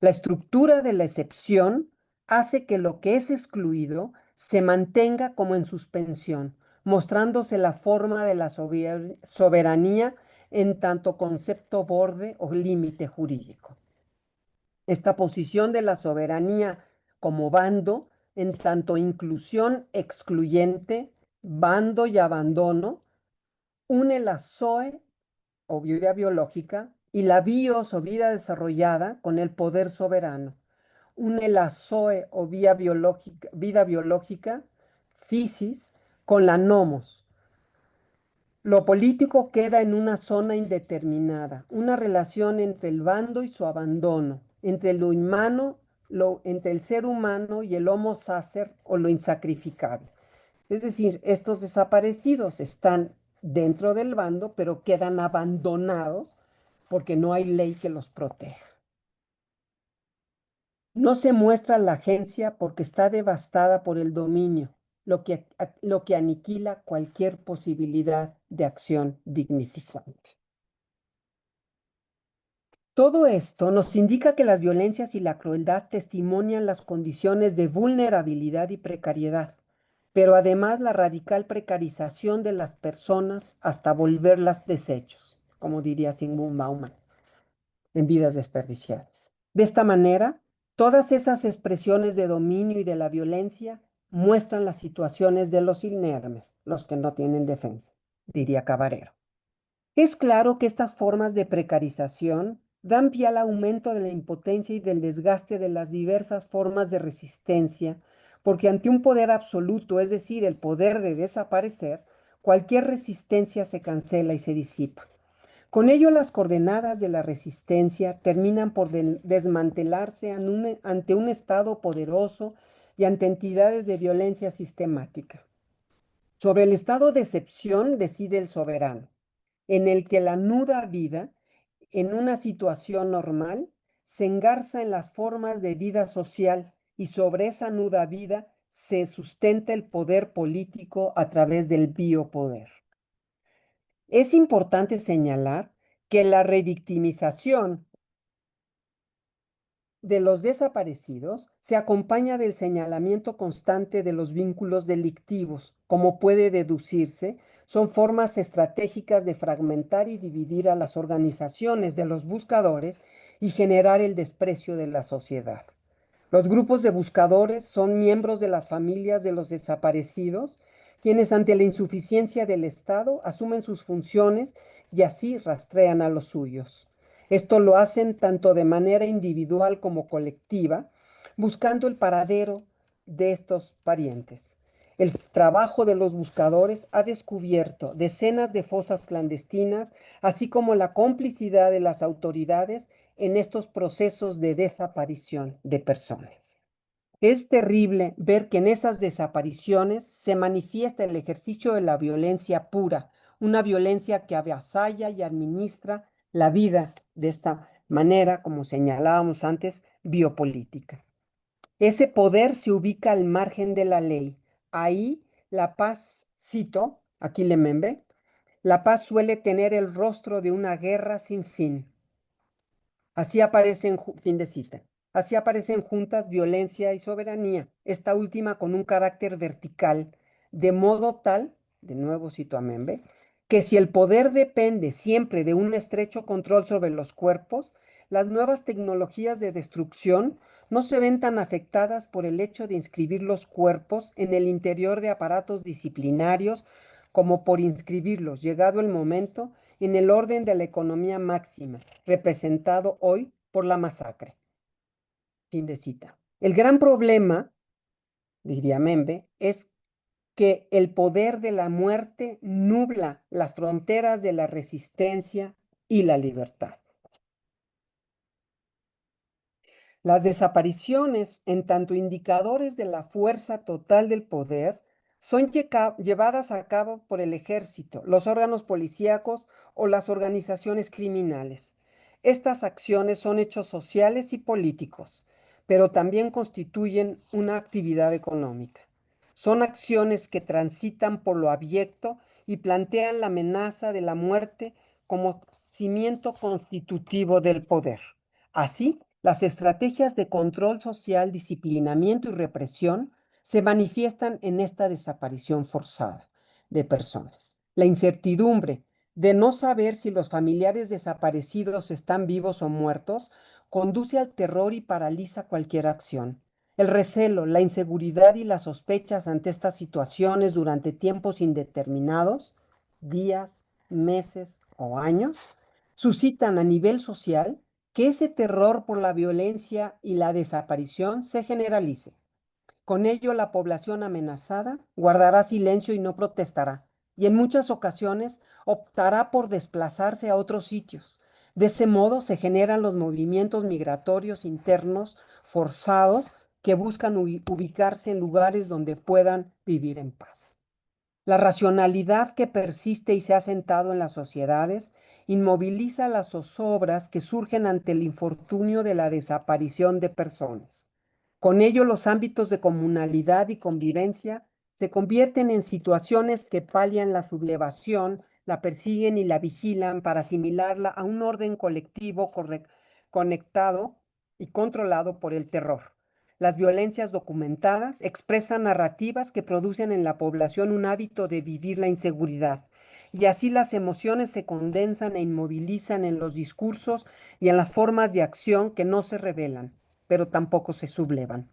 La estructura de la excepción hace que lo que es excluido se mantenga como en suspensión, mostrándose la forma de la soberanía en tanto concepto borde o límite jurídico. Esta posición de la soberanía como bando, en tanto inclusión excluyente, bando y abandono, une la zoe o vida biológica y la bios o vida desarrollada con el poder soberano. Une la zoe o vida biológica, physis, con la nomos. Lo político queda en una zona indeterminada, una relación entre el bando y su abandono, entre lo humano entre el ser humano y el homo sacer o lo insacrificable. Es decir, estos desaparecidos están dentro del bando, pero quedan abandonados porque no hay ley que los proteja. No se muestra la agencia porque está devastada por el dominio, lo que aniquila cualquier posibilidad de acción dignificante. Todo esto nos indica que las violencias y la crueldad testimonian las condiciones de vulnerabilidad y precariedad, pero además la radical precarización de las personas hasta volverlas desechos, como diría Zygmunt Bauman, en vidas desperdiciadas. De esta manera, todas esas expresiones de dominio y de la violencia muestran las situaciones de los inermes, los que no tienen defensa, diría Cabarero. Es claro que estas formas de precarización dan pie al aumento de la impotencia y del desgaste de las diversas formas de resistencia, porque ante un poder absoluto, es decir, el poder de desaparecer, cualquier resistencia se cancela y se disipa. Con ello, las coordenadas de la resistencia terminan por desmantelarse ante un Estado poderoso y ante entidades de violencia sistemática. Sobre el estado de excepción decide el soberano, en el que la nuda vida, en una situación normal, se engarza en las formas de vida social y sobre esa nuda vida se sustenta el poder político a través del biopoder. Es importante señalar que la revictimización de los desaparecidos se acompaña del señalamiento constante de los vínculos delictivos. Como puede deducirse, son formas estratégicas de fragmentar y dividir a las organizaciones de los buscadores y generar el desprecio de la sociedad. Los grupos de buscadores son miembros de las familias de los desaparecidos, quienes ante la insuficiencia del Estado asumen sus funciones y así rastrean a los suyos. Esto lo hacen tanto de manera individual como colectiva, buscando el paradero de estos parientes. El trabajo de los buscadores ha descubierto decenas de fosas clandestinas, así como la complicidad de las autoridades en estos procesos de desaparición de personas. Es terrible ver que en esas desapariciones se manifiesta el ejercicio de la violencia pura, una violencia que avasalla y administra la vida de esta manera, como señalábamos antes, biopolítica. Ese poder se ubica al margen de la ley. Ahí la paz, cito, aquí Lemembe, la paz suele tener el rostro de una guerra sin fin. Así aparecen, fin de cita. Así aparecen juntas violencia y soberanía, esta última con un carácter vertical, de modo tal, de nuevo cito a Membe, que si el poder depende siempre de un estrecho control sobre los cuerpos, las nuevas tecnologías de destrucción no se ven tan afectadas por el hecho de inscribir los cuerpos en el interior de aparatos disciplinarios como por inscribirlos, llegado el momento, en el orden de la economía máxima, representado hoy por la masacre. Fin de cita. El gran problema, diría Membe, es que el poder de la muerte nubla las fronteras de la resistencia y la libertad. Las desapariciones, en tanto indicadores de la fuerza total del poder, son llevadas a cabo por el ejército, los órganos policíacos o las organizaciones criminales. Estas acciones son hechos sociales y políticos, pero también constituyen una actividad económica. Son acciones que transitan por lo abyecto y plantean la amenaza de la muerte como cimiento constitutivo del poder. Así, las estrategias de control social, disciplinamiento y represión se manifiestan en esta desaparición forzada de personas. La incertidumbre de no saber si los familiares desaparecidos están vivos o muertos conduce al terror y paraliza cualquier acción. El recelo, la inseguridad y las sospechas ante estas situaciones durante tiempos indeterminados, días, meses o años, suscitan a nivel social que ese terror por la violencia y la desaparición se generalice. Con ello, la población amenazada guardará silencio y no protestará, y en muchas ocasiones optará por desplazarse a otros sitios, De ese modo se generan los movimientos migratorios internos forzados que buscan ubicarse en lugares donde puedan vivir en paz. La racionalidad que persiste y se ha sentado en las sociedades inmoviliza las zozobras que surgen ante el infortunio de la desaparición de personas. Con ello, los ámbitos de comunalidad y convivencia se convierten en situaciones que palian la sublevación, la persiguen y la vigilan para asimilarla a un orden colectivo conectado y controlado por el terror. Las violencias documentadas expresan narrativas que producen en la población un hábito de vivir la inseguridad. Y así las emociones se condensan e inmovilizan en los discursos y en las formas de acción que no se revelan, pero tampoco se sublevan.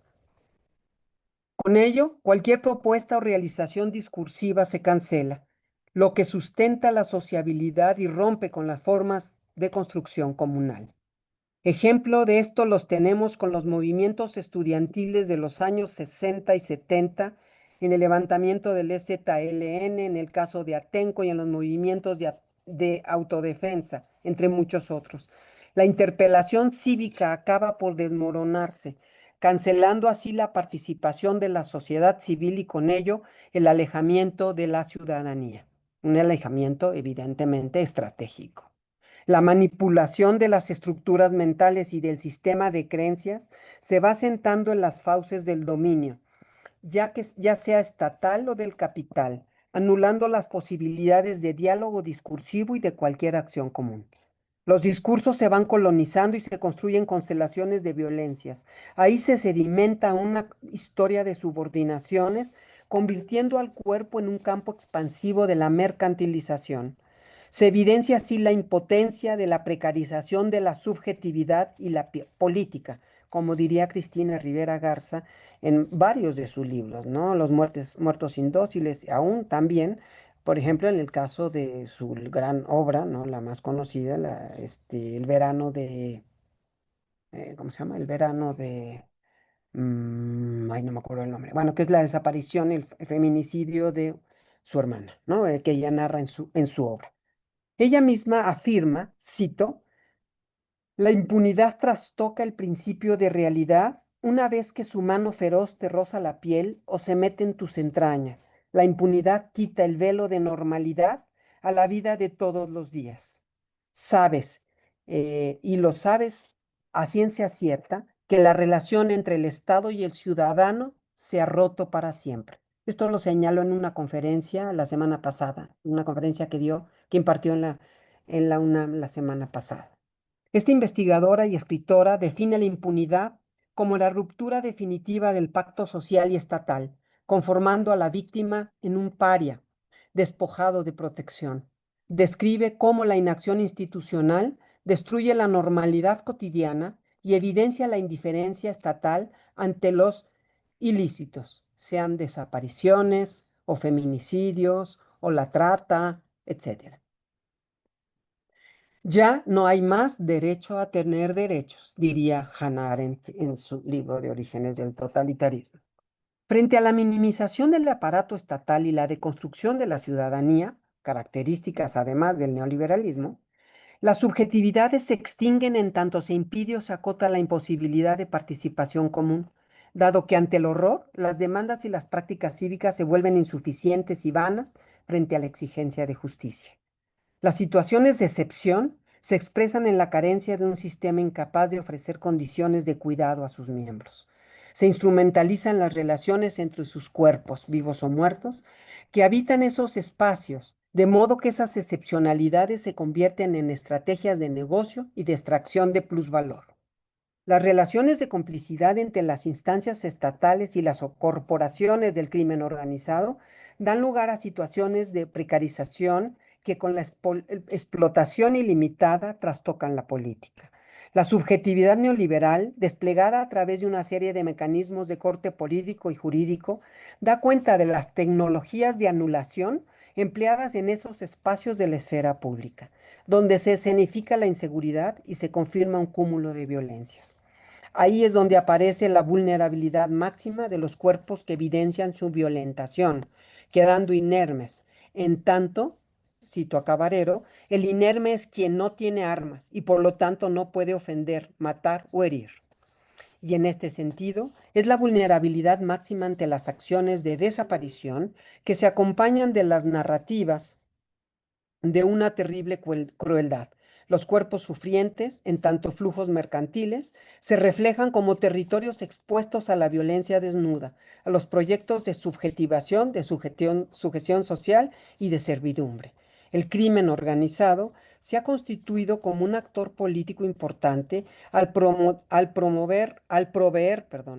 Con ello, cualquier propuesta o realización discursiva se cancela, lo que sustenta la sociabilidad y rompe con las formas de construcción comunal. Ejemplo de esto los tenemos con los movimientos estudiantiles de los años 60 y 70, en el levantamiento del EZLN, en el caso de Atenco y en los movimientos de autodefensa, entre muchos otros. La interpelación cívica acaba por desmoronarse, cancelando así la participación de la sociedad civil y con ello el alejamiento de la ciudadanía. Un alejamiento evidentemente estratégico. La manipulación de las estructuras mentales y del sistema de creencias se va sentando en las fauces del dominio, ya sea estatal o del capital, anulando las posibilidades de diálogo discursivo y de cualquier acción común. Los discursos se van colonizando y se construyen constelaciones de violencias. Ahí se sedimenta una historia de subordinaciones, convirtiendo al cuerpo en un campo expansivo de la mercantilización. Se evidencia así la impotencia de la precarización de la subjetividad y la política, como diría Cristina Rivera Garza en varios de sus libros, ¿no? Los muertos indóciles, aún también, por ejemplo, en el caso de su gran obra, ¿no? La más conocida, el verano de, ¿cómo se llama? El verano de, ay, no me acuerdo el nombre. Bueno, que es la desaparición, el feminicidio de su hermana, ¿no? Que ella narra en su obra. Ella misma afirma, cito, la impunidad trastoca el principio de realidad una vez que su mano feroz te roza la piel o se mete en tus entrañas. La impunidad quita el velo de normalidad a la vida de todos los días. Sabes, y lo sabes a ciencia cierta, que la relación entre el Estado y el ciudadano se ha roto para siempre. Esto lo señaló en una conferencia la semana pasada, una conferencia que impartió en la UNAM la semana pasada. Esta investigadora y escritora define la impunidad como la ruptura definitiva del pacto social y estatal, conformando a la víctima en un paria, despojado de protección. Describe cómo la inacción institucional destruye la normalidad cotidiana y evidencia la indiferencia estatal ante los ilícitos, sean desapariciones o feminicidios o la trata, etc. Ya no hay más derecho a tener derechos, diría Hannah Arendt en su libro de Orígenes del Totalitarismo. Frente a la minimización del aparato estatal y la deconstrucción de la ciudadanía, características además del neoliberalismo, las subjetividades se extinguen en tanto se impide o se acota la imposibilidad de participación común, dado que ante el horror, las demandas y las prácticas cívicas se vuelven insuficientes y vanas frente a la exigencia de justicia. Las situaciones de excepción se expresan en la carencia de un sistema incapaz de ofrecer condiciones de cuidado a sus miembros. Se instrumentalizan las relaciones entre sus cuerpos, vivos o muertos, que habitan esos espacios, de modo que esas excepcionalidades se convierten en estrategias de negocio y de extracción de plusvalor. Las relaciones de complicidad entre las instancias estatales y las corporaciones del crimen organizado dan lugar a situaciones de precarización que con la explotación ilimitada trastocan la política. La subjetividad neoliberal, desplegada a través de una serie de mecanismos de corte político y jurídico, da cuenta de las tecnologías de anulación empleadas en esos espacios de la esfera pública, donde se escenifica la inseguridad y se confirma un cúmulo de violencias. Ahí es donde aparece la vulnerabilidad máxima de los cuerpos que evidencian su violentación, quedando inermes, en tanto cito a Cabarero, el inerme es quien no tiene armas y por lo tanto no puede ofender, matar o herir. Y en este sentido, es la vulnerabilidad máxima ante las acciones de desaparición que se acompañan de las narrativas de una terrible crueldad. Los cuerpos sufrientes, en tanto flujos mercantiles, se reflejan como territorios expuestos a la violencia desnuda, a los proyectos de subjetivación, de sujeción social y de servidumbre. El crimen organizado se ha constituido como un actor político importante al proveer,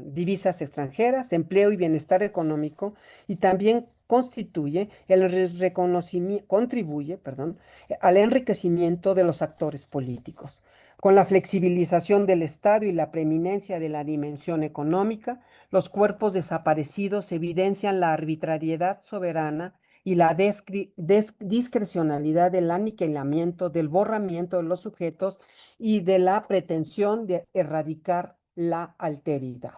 divisas extranjeras, empleo y bienestar económico, y también contribuye, al enriquecimiento de los actores políticos. Con la flexibilización del Estado y la preeminencia de la dimensión económica, los cuerpos desaparecidos evidencian la arbitrariedad soberana y la discrecionalidad del aniquilamiento, del borramiento de los sujetos y de la pretensión de erradicar la alteridad.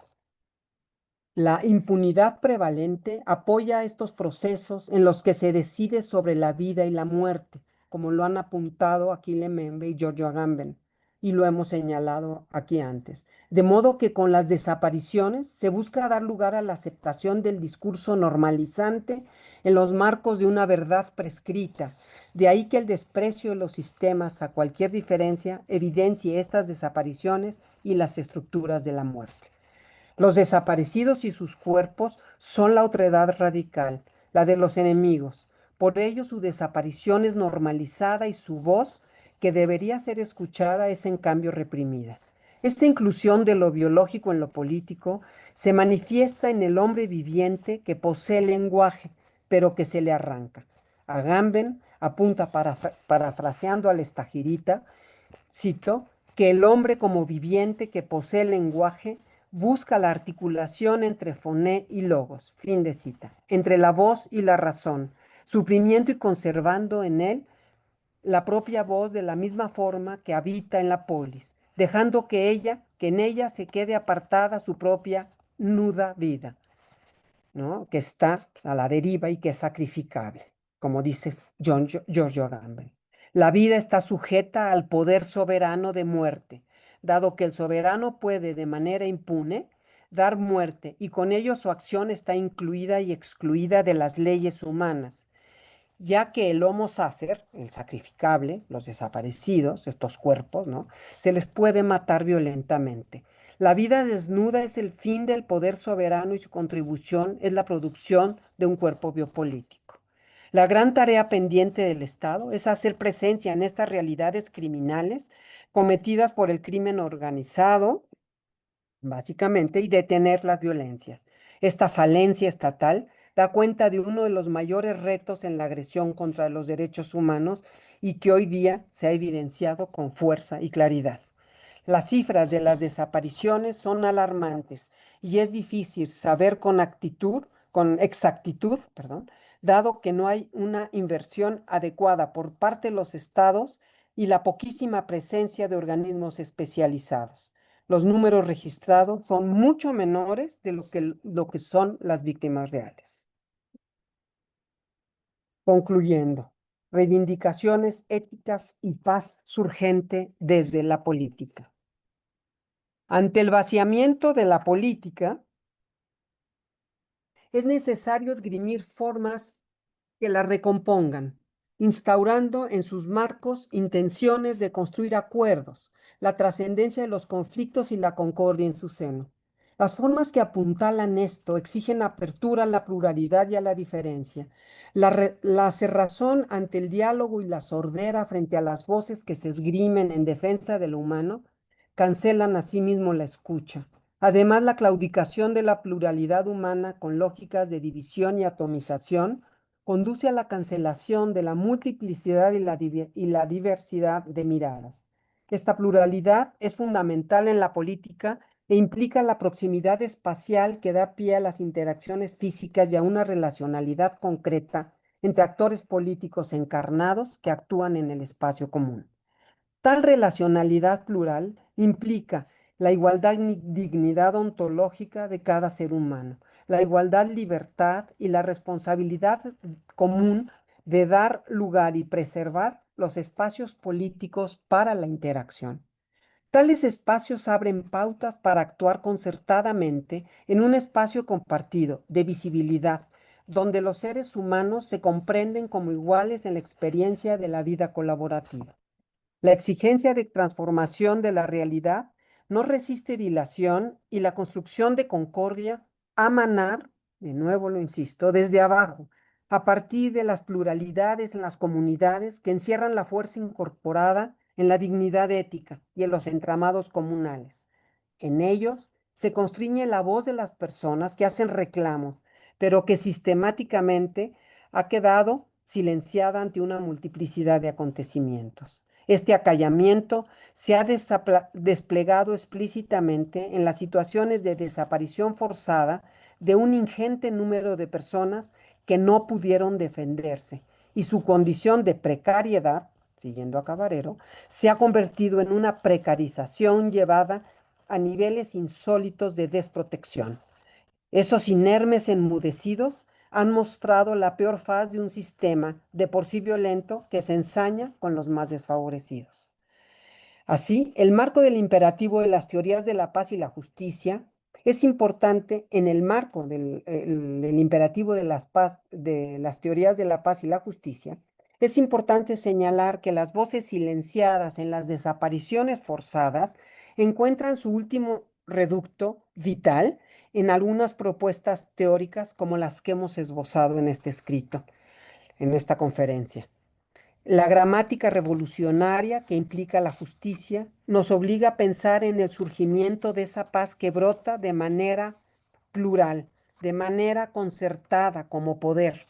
La impunidad prevalente apoya estos procesos en los que se decide sobre la vida y la muerte, como lo han apuntado Achille Mbembe y Giorgio Agamben, y lo hemos señalado aquí antes. De modo que con las desapariciones se busca dar lugar a la aceptación del discurso normalizante en los marcos de una verdad prescrita. De ahí que el desprecio de los sistemas a cualquier diferencia evidencie estas desapariciones y las estructuras de la muerte. Los desaparecidos y sus cuerpos son la otredad radical, la de los enemigos. Por ello su desaparición es normalizada y su voz, que debería ser escuchada, es en cambio reprimida. Esta inclusión de lo biológico en lo político se manifiesta en el hombre viviente que posee lenguaje, pero que se le arranca. Agamben apunta parafraseando al Estagirita, cito, que el hombre como viviente que posee lenguaje busca la articulación entre foné y logos, fin de cita, entre la voz y la razón, suprimiendo y conservando en él la propia voz de la misma forma que habita en la polis, dejando que en ella se quede apartada su propia nuda vida, ¿no? Que está a la deriva y que es sacrificable, como dice Giorgio Agamben. La vida está sujeta al poder soberano de muerte, dado que el soberano puede de manera impune dar muerte y con ello su acción está incluida y excluida de las leyes humanas, ya que el homo sacer, el sacrificable, los desaparecidos, estos cuerpos, ¿no? Se les puede matar violentamente. La vida desnuda es el fin del poder soberano y su contribución es la producción de un cuerpo biopolítico. La gran tarea pendiente del Estado es hacer presencia en estas realidades criminales cometidas por el crimen organizado, básicamente, y detener las violencias. Esta falencia estatal da cuenta de uno de los mayores retos en la agresión contra los derechos humanos y que hoy día se ha evidenciado con fuerza y claridad. Las cifras de las desapariciones son alarmantes y es difícil saber con exactitud, dado que no hay una inversión adecuada por parte de los estados y la poquísima presencia de organismos especializados. Los números registrados son mucho menores de lo que son las víctimas reales. Concluyendo, reivindicaciones éticas y paz surgente desde la política. Ante el vaciamiento de la política, es necesario esgrimir formas que la recompongan, instaurando en sus marcos intenciones de construir acuerdos, la trascendencia de los conflictos y la concordia en su seno. Las formas que apuntalan esto exigen apertura a la pluralidad y a la diferencia, la cerrazón ante el diálogo y la sordera frente a las voces que se esgrimen en defensa de lo humano, cancelan asimismo la escucha. Además, la claudicación de la pluralidad humana con lógicas de división y atomización conduce a la cancelación de la multiplicidad y la diversidad de miradas. Esta pluralidad es fundamental en la política e implica la proximidad espacial que da pie a las interacciones físicas y a una relacionalidad concreta entre actores políticos encarnados que actúan en el espacio común. Tal relacionalidad plural implica la igualdad y dignidad ontológica de cada ser humano, la igualdad, libertad y la responsabilidad común de dar lugar y preservar los espacios políticos para la interacción. Tales espacios abren pautas para actuar concertadamente en un espacio compartido de visibilidad, donde los seres humanos se comprenden como iguales en la experiencia de la vida colaborativa. La exigencia de transformación de la realidad no resiste dilación y la construcción de concordia a manar, de nuevo lo insisto, desde abajo, a partir de las pluralidades en las comunidades que encierran la fuerza incorporada en la dignidad ética y en los entramados comunales. En ellos se constriñe la voz de las personas que hacen reclamos, pero que sistemáticamente ha quedado silenciada ante una multiplicidad de acontecimientos. Este acallamiento se ha desplegado explícitamente en las situaciones de desaparición forzada de un ingente número de personas que no pudieron defenderse y su condición de precariedad, siguiendo a Cabarero, se ha convertido en una precarización llevada a niveles insólitos de desprotección. Esos inermes enmudecidos han mostrado la peor faz de un sistema de por sí violento que se ensaña con los más desfavorecidos. Así, el marco del imperativo de las teorías de la paz y la justicia es importante en el marco del imperativo de las teorías de la paz y la justicia. Es importante señalar que las voces silenciadas en las desapariciones forzadas encuentran su último reducto vital en algunas propuestas teóricas como las que hemos esbozado en este escrito, en esta conferencia. La gramática revolucionaria que implica la justicia nos obliga a pensar en el surgimiento de esa paz que brota de manera plural, de manera concertada como poder,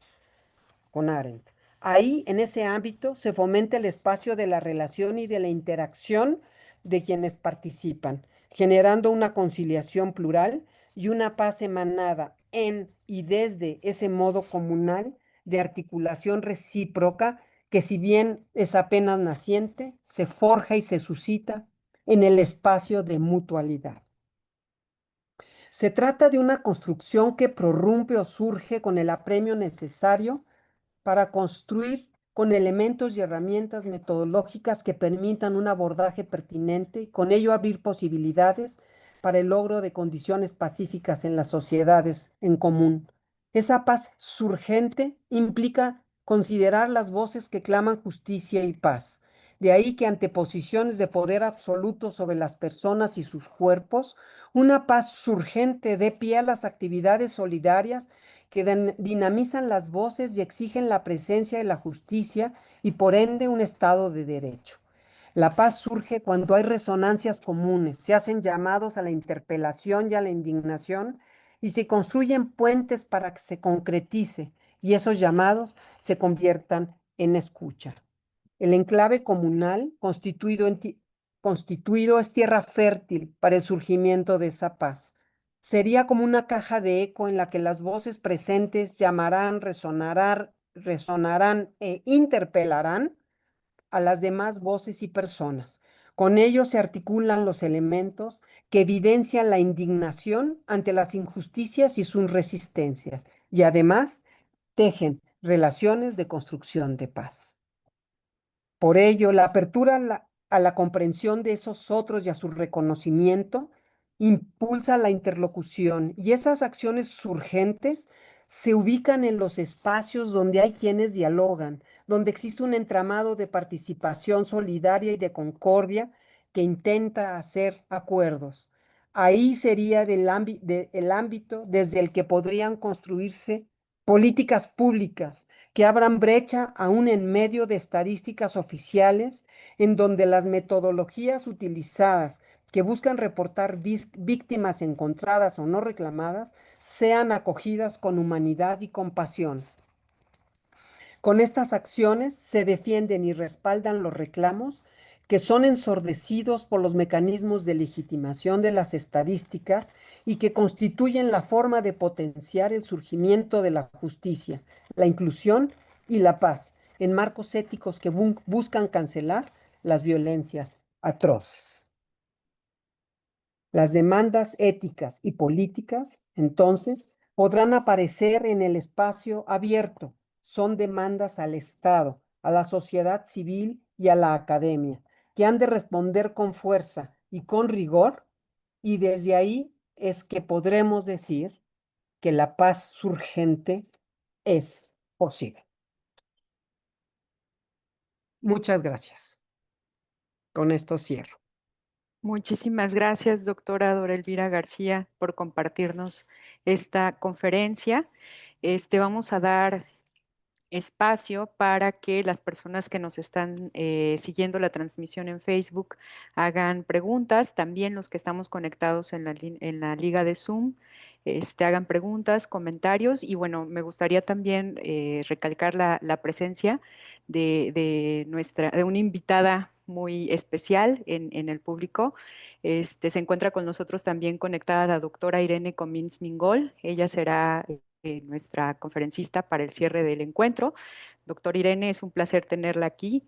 con Arendt. Ahí, en ese ámbito, se fomenta el espacio de la relación y de la interacción de quienes participan, generando una conciliación plural y una paz emanada en y desde ese modo comunal de articulación recíproca que si bien es apenas naciente, se forja y se suscita en el espacio de mutualidad. Se trata de una construcción que prorrumpe o surge con el apremio necesario para construir con elementos y herramientas metodológicas que permitan un abordaje pertinente y con ello abrir posibilidades para el logro de condiciones pacíficas en las sociedades en común. Esa paz surgente implica considerar las voces que claman justicia y paz. De ahí que ante posiciones de poder absoluto sobre las personas y sus cuerpos, una paz surgente dé pie a las actividades solidarias que dinamizan las voces y exigen la presencia de la justicia y por ende un Estado de derecho. La paz surge cuando hay resonancias comunes, se hacen llamados a la interpelación y a la indignación y se construyen puentes para que se concretice y esos llamados se conviertan en escucha. El enclave comunal constituido es tierra fértil para el surgimiento de esa paz. Sería como una caja de eco en la que las voces presentes llamarán, resonarán e interpelarán a las demás voces y personas. Con ello se articulan los elementos que evidencian la indignación ante las injusticias y sus resistencias, y además tejen relaciones de construcción de paz. Por ello, la apertura a la comprensión de esos otros y a su reconocimiento impulsa la interlocución y esas acciones urgentes se ubican en los espacios donde hay quienes dialogan, donde existe un entramado de participación solidaria y de concordia que intenta hacer acuerdos. Ahí sería el ámbito desde el que podrían construirse políticas públicas que abran brecha aún en medio de estadísticas oficiales en donde las metodologías utilizadas que buscan reportar víctimas encontradas o no reclamadas sean acogidas con humanidad y compasión. Con estas acciones se defienden y respaldan los reclamos que son ensordecidos por los mecanismos de legitimación de las estadísticas y que constituyen la forma de potenciar el surgimiento de la justicia, la inclusión y la paz en marcos éticos que buscan cancelar las violencias atroces. Las demandas éticas y políticas, entonces, podrán aparecer en el espacio abierto, son demandas al Estado, a la sociedad civil y a la academia, que han de responder con fuerza y con rigor, y desde ahí es que podremos decir que la paz surgente es posible. Muchas gracias. Con esto cierro. Muchísimas gracias, doctora Dora Elvira García, por compartirnos esta conferencia. Vamos a dar espacio para que las personas que nos están siguiendo la transmisión en Facebook hagan preguntas, también los que estamos conectados en la liga de Zoom, hagan preguntas, comentarios y bueno, me gustaría también recalcar la presencia de una invitada muy especial en el público. Se encuentra con nosotros también conectada la doctora Irene Comins Mingol. Ella será nuestra conferencista para el cierre del encuentro. Doctor Irene, es un placer tenerla aquí.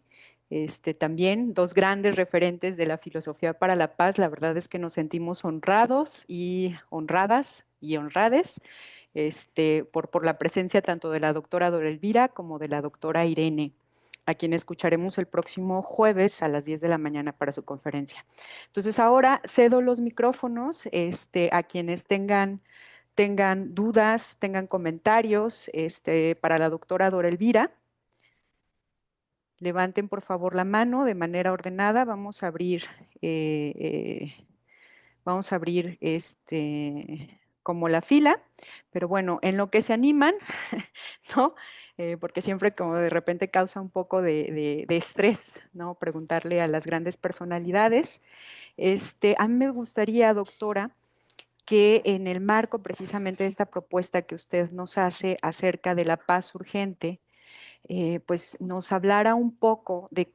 También dos grandes referentes de la filosofía para la paz. La verdad es que nos sentimos honrados y honradas y honrades por la presencia tanto de la doctora Dora Elvira como de la doctora Irene, a quien escucharemos el próximo jueves a las 10 de la mañana para su conferencia. Entonces ahora cedo los micrófonos a quienes tengan dudas, tengan comentarios para la doctora Dora Elvira. Levanten por favor la mano de manera ordenada. Eh, eh, vamos a abrir como la fila, pero bueno, en lo que se animan, ¿no? Porque siempre como de repente causa un poco de estrés, ¿no? Preguntarle a las grandes personalidades. A mí me gustaría, doctora, que en el marco precisamente de esta propuesta que usted nos hace acerca de la paz urgente, pues nos hablara un poco de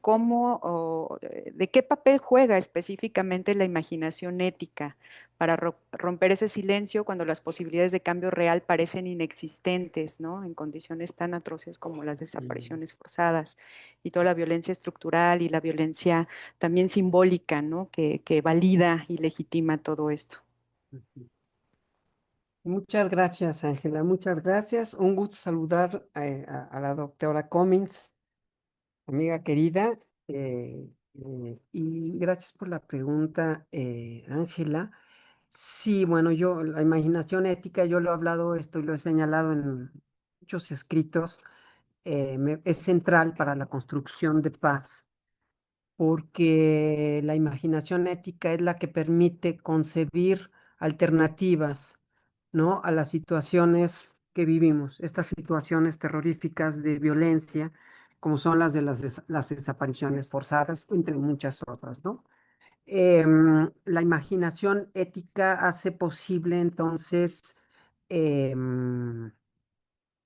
de qué papel juega específicamente la imaginación ética para romper ese silencio cuando las posibilidades de cambio real parecen inexistentes, ¿no? En condiciones tan atroces como las desapariciones forzadas y toda la violencia estructural y la violencia también simbólica, ¿no? Que valida y legitima todo esto. Muchas gracias, Ángela. Muchas gracias. Un gusto saludar a la doctora Cummings, amiga querida. Y gracias por la pregunta, Ángela. Sí, bueno, la imaginación ética, yo lo he hablado esto y lo he señalado en muchos escritos, es central para la construcción de paz, porque la imaginación ética es la que permite concebir alternativas, ¿no? A las situaciones que vivimos, estas situaciones terroríficas de violencia, como son las de las desapariciones forzadas, entre muchas otras, ¿no? La imaginación ética hace posible entonces em,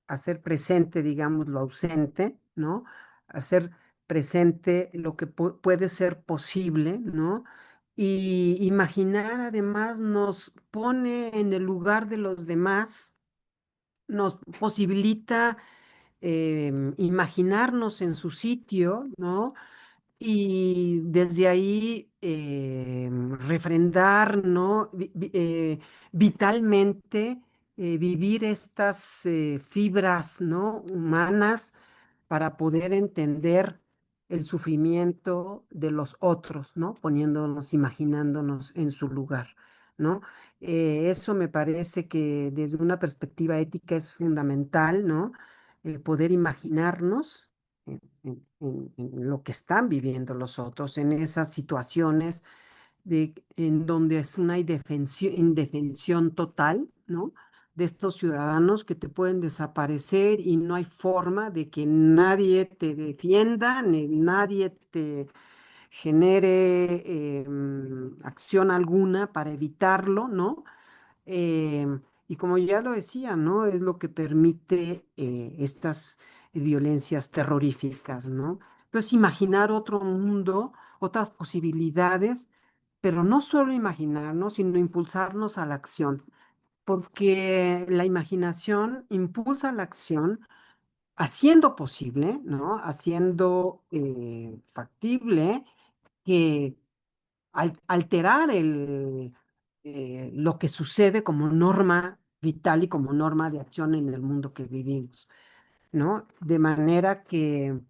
hacer presente, digamos, lo ausente, ¿no? Hacer presente lo que puede ser posible, ¿no? Y imaginar además nos pone en el lugar de los demás, nos posibilita imaginarnos en su sitio, ¿no? Y desde ahí refrendar, ¿no? Vitalmente vivir estas fibras, ¿no? Humanas para poder entender el sufrimiento de los otros, ¿no? Poniéndonos, imaginándonos en su lugar, ¿no? Eso me parece que desde una perspectiva ética es fundamental, ¿no? El poder imaginarnos en lo que están viviendo los otros, en esas situaciones en donde es una indefensión total, ¿no? De estos ciudadanos que te pueden desaparecer y no hay forma de que nadie te defienda, ni nadie te genere acción alguna para evitarlo, ¿no? Y como ya lo decía, ¿no? Es lo que permite estas violencias terroríficas, ¿no? Entonces, imaginar otro mundo, otras posibilidades, pero no solo imaginarnos, sino impulsarnos a la acción, porque la imaginación impulsa la acción haciendo posible, ¿no? Haciendo factible que alterar lo que sucede como norma vital y como norma de acción en el mundo que vivimos. ¿no? De manera que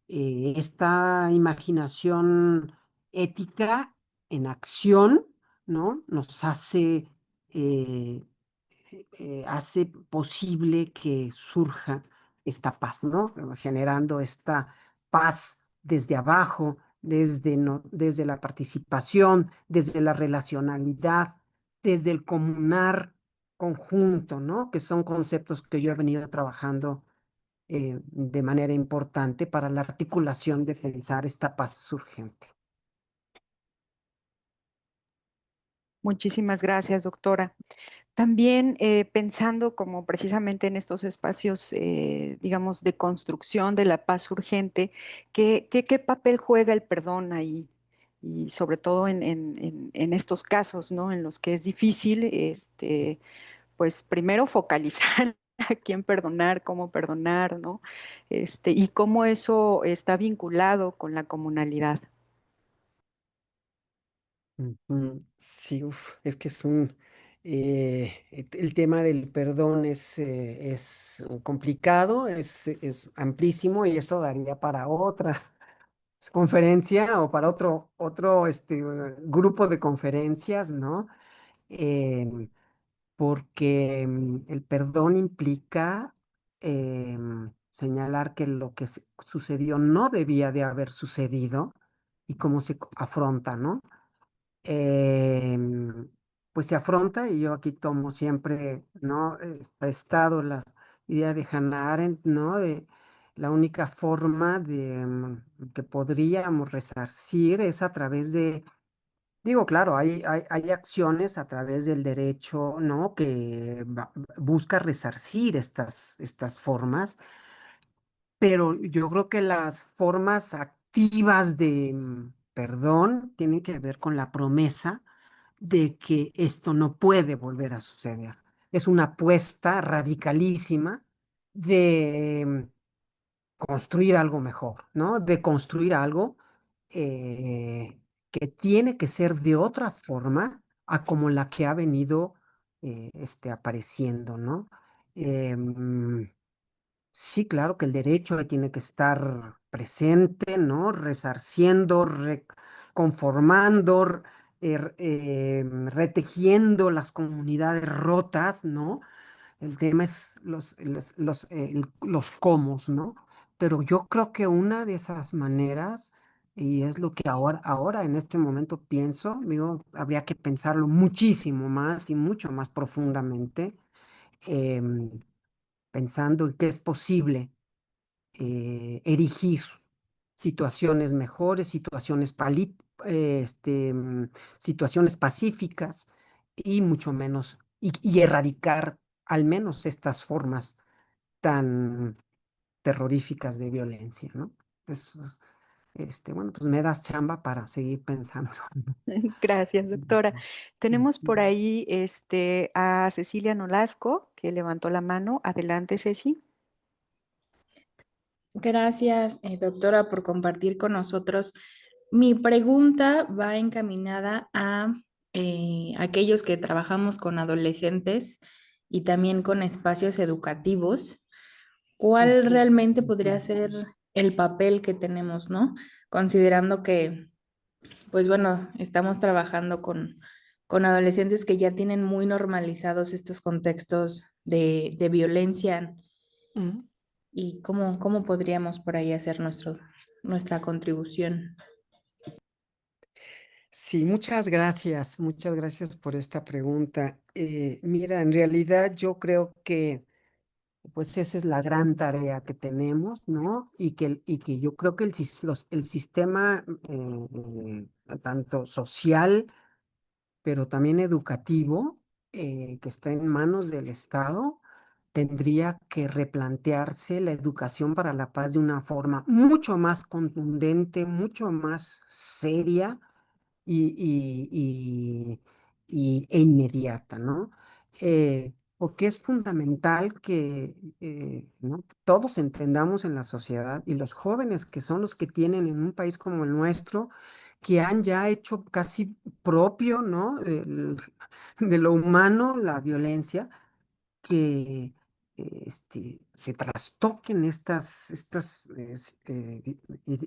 esta imaginación ética en acción, ¿no? Nos eh, hace posible que surja esta paz, ¿no? Generando esta paz desde abajo, desde la participación, desde la relacionalidad, desde el comunar conjunto, ¿no? Que son conceptos que yo he venido trabajando de manera importante para la articulación de pensar esta paz urgente. Muchísimas gracias, doctora. También pensando como precisamente en estos espacios, digamos, de construcción de la paz urgente, ¿qué papel juega el perdón ahí? Y sobre todo en estos casos, ¿no? En los que es difícil, pues primero focalizar a quién perdonar, cómo perdonar, ¿no? Y cómo eso está vinculado con la comunalidad. Ujú. Sí, es que el tema del perdón es complicado, es amplísimo y esto daría para otra conferencia o para otro grupo de conferencias, ¿no? Em, Porque el perdón implica señalar que lo que sucedió no debía de haber sucedido y cómo se afronta, ¿no? em, pues se afronta y yo aquí tomo siempre, ¿no? Prestado la idea de Hannah Arendt, ¿no? De la única forma que podríamos resarcir es a través de, digo, claro, hay acciones a través del derecho, ¿no? Que busca resarcir estas formas, pero yo creo que las formas activas de perdón tienen que ver con la promesa de que esto no puede volver a suceder. Es una apuesta radicalísima de construir algo mejor, ¿no? De construir algo que tiene que ser de otra forma a como la que ha venido apareciendo, ¿no? Em, Sí, claro que el derecho ahí tiene que estar presente, ¿no? Resarciendo, conformando, retejiendo las comunidades rotas, ¿no? El tema es los cómo, ¿no? Pero yo creo que una de esas maneras, y es lo que ahora en este momento pienso, digo, habría que pensarlo muchísimo más y mucho más profundamente, em, pensando en que es posible erigir situaciones mejores, situaciones pacíficas y mucho menos, y erradicar al menos estas formas tan terroríficas de violencia, ¿no? Eso es, bueno, pues me das chamba para seguir pensando. Gracias, doctora. Tenemos por ahí a Cecilia Nolasco, que levantó la mano. Adelante, Ceci. Gracias, doctora, por compartir con nosotros. Mi pregunta va encaminada a aquellos que trabajamos con adolescentes y también con espacios educativos. ¿Cuál Ujú, realmente podría ujú. ser el papel que tenemos, ¿no? Considerando que, pues bueno, estamos trabajando con adolescentes que ya tienen muy normalizados estos contextos de violencia Ujú. y cómo podríamos por ahí hacer nuestra contribución. Sí, muchas gracias por esta pregunta. Mira, en realidad yo creo que pues esa es la gran tarea que tenemos, ¿no? Y que yo creo que el sistema, tanto social, pero también educativo, que está en manos del Estado, tendría que replantearse la educación para la paz de una forma mucho más contundente, mucho más seria e inmediata, ¿no? Porque es fundamental que ¿no? todos entendamos en la sociedad y los jóvenes que son los que tienen en un país como el nuestro, que han ya hecho casi propio, ¿no? De lo humano la violencia, que se trastoquen estas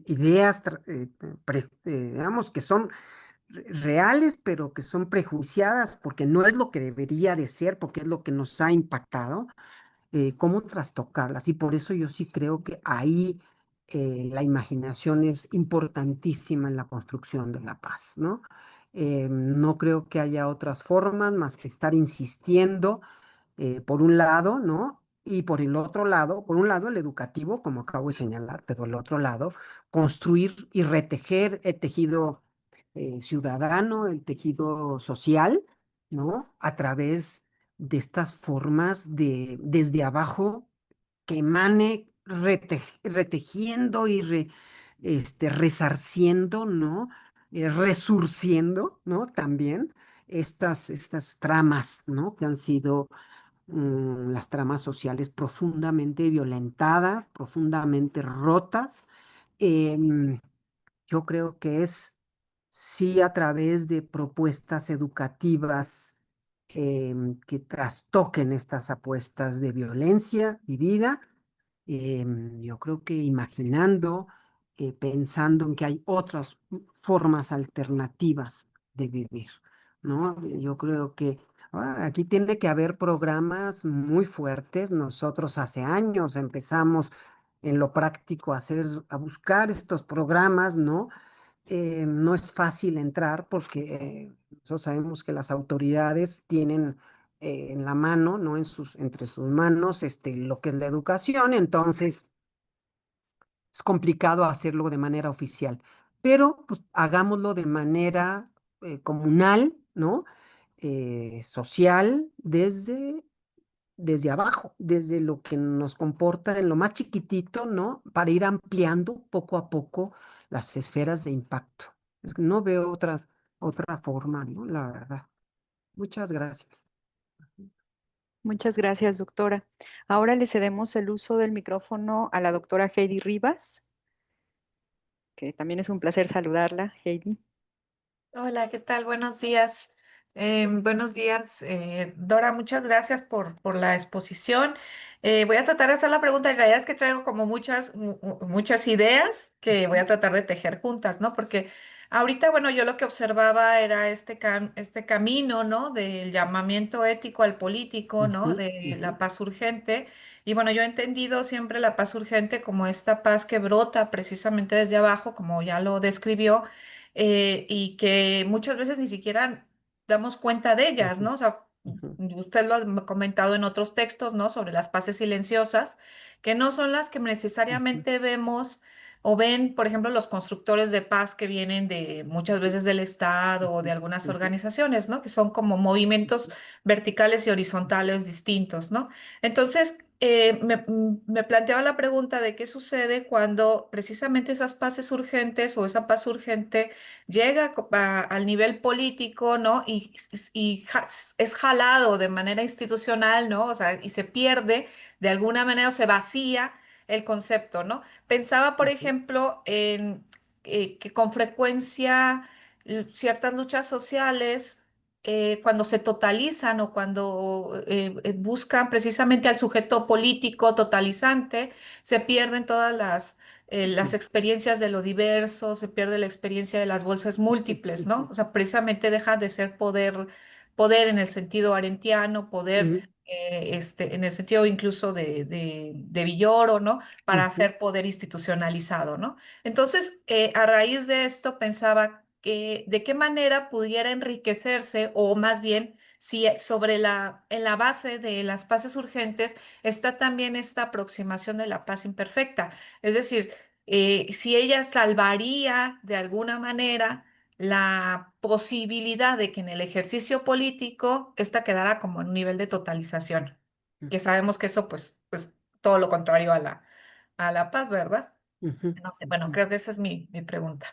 ideas, digamos, que son reales, pero que son prejuiciadas, porque no es lo que debería de ser, porque es lo que nos ha impactado, cómo trastocarlas. Y por eso yo sí creo que ahí la imaginación es importantísima en la construcción de la paz, ¿no? No creo que haya otras formas más que estar insistiendo, por un lado, ¿no? Y por el otro lado, por un lado el educativo, como acabo de señalar, pero el otro lado, construir y retejer el tejido ciudadano, el tejido social, ¿no? A través de estas formas de desde abajo que emane retejiendo y resarciendo, ¿no? Resurciendo, ¿no? También estas tramas, ¿no? Que han sido las tramas sociales profundamente violentadas, profundamente rotas. Em, yo creo que es sí a través de propuestas educativas que trastoquen estas apuestas de violencia y vida. Yo creo que imaginando, pensando en que hay otras formas alternativas de vivir, ¿no? Yo creo que aquí tiene que haber programas muy fuertes. Nosotros hace años empezamos en lo práctico a buscar estos programas, ¿no? No es fácil entrar porque nosotros sabemos que las autoridades tienen en la mano, ¿no? Entre sus manos, lo que es la educación. Entonces es complicado hacerlo de manera oficial, pero pues hagámoslo de manera comunal, ¿no? Social, desde abajo, desde lo que nos comporta en lo más chiquitito, ¿no? Para ir ampliando poco a poco las esferas de impacto. Es que no veo otra forma, ¿no? La verdad. Muchas gracias. Muchas gracias, doctora. Ahora le cedemos el uso del micrófono a la doctora Heidi Rivas, que también es un placer saludarla, Heidi. Hola, ¿qué tal? Buenos días. Buenos días, Dora, muchas gracias por la exposición. Voy a tratar de hacer la pregunta. En realidad es que traigo como muchas ideas que voy a tratar de tejer juntas, ¿no? Porque ahorita, bueno, yo lo que observaba era este camino, ¿no? Del llamamiento ético al político, ¿no? Ujú, De ujú, la paz urgente. Y bueno, yo he entendido siempre la paz urgente como esta paz que brota precisamente desde abajo, como ya lo describió, y que muchas veces ni siquiera damos cuenta de ellas, ujú, ¿no? O sea, ujú, usted lo ha comentado en otros textos, ¿no? Sobre las paces silenciosas, que no son las que ujú, necesariamente vemos o ven, por ejemplo, los constructores de paz que vienen de muchas veces del Estado o de algunas ujú, organizaciones, ¿no? Que son como movimientos verticales y horizontales distintos, ¿no? Entonces, me planteaba la pregunta de qué sucede cuando precisamente esas paces urgentes o esa paz urgente llega al nivel político, ¿no? Es jalado de manera institucional, ¿no? O sea, y se pierde de alguna manera o se vacía el concepto, ¿no? Pensaba, por ujú, ejemplo, en que con frecuencia ciertas luchas sociales, cuando se totalizan o cuando buscan precisamente al sujeto político totalizante, se pierden todas las ujú, experiencias de lo diverso, se pierde la experiencia de las bolsas múltiples, ¿no? ujú, O sea, precisamente deja de ser poder en el sentido arentiano, poder ujú, en el sentido incluso de Villoro, ¿no? Para ujú, ser poder institucionalizado, ¿no? Entonces, a raíz de esto pensaba que de qué manera pudiera enriquecerse, o más bien, si sobre en la base de las paces urgentes está también esta aproximación de la paz imperfecta. Es decir, si ella salvaría de alguna manera la posibilidad de que en el ejercicio político esta quedara como en un nivel de totalización, que sabemos que eso pues todo lo contrario a la paz, ¿verdad? ujú, No sé, bueno, ujú. creo que esa es mi pregunta.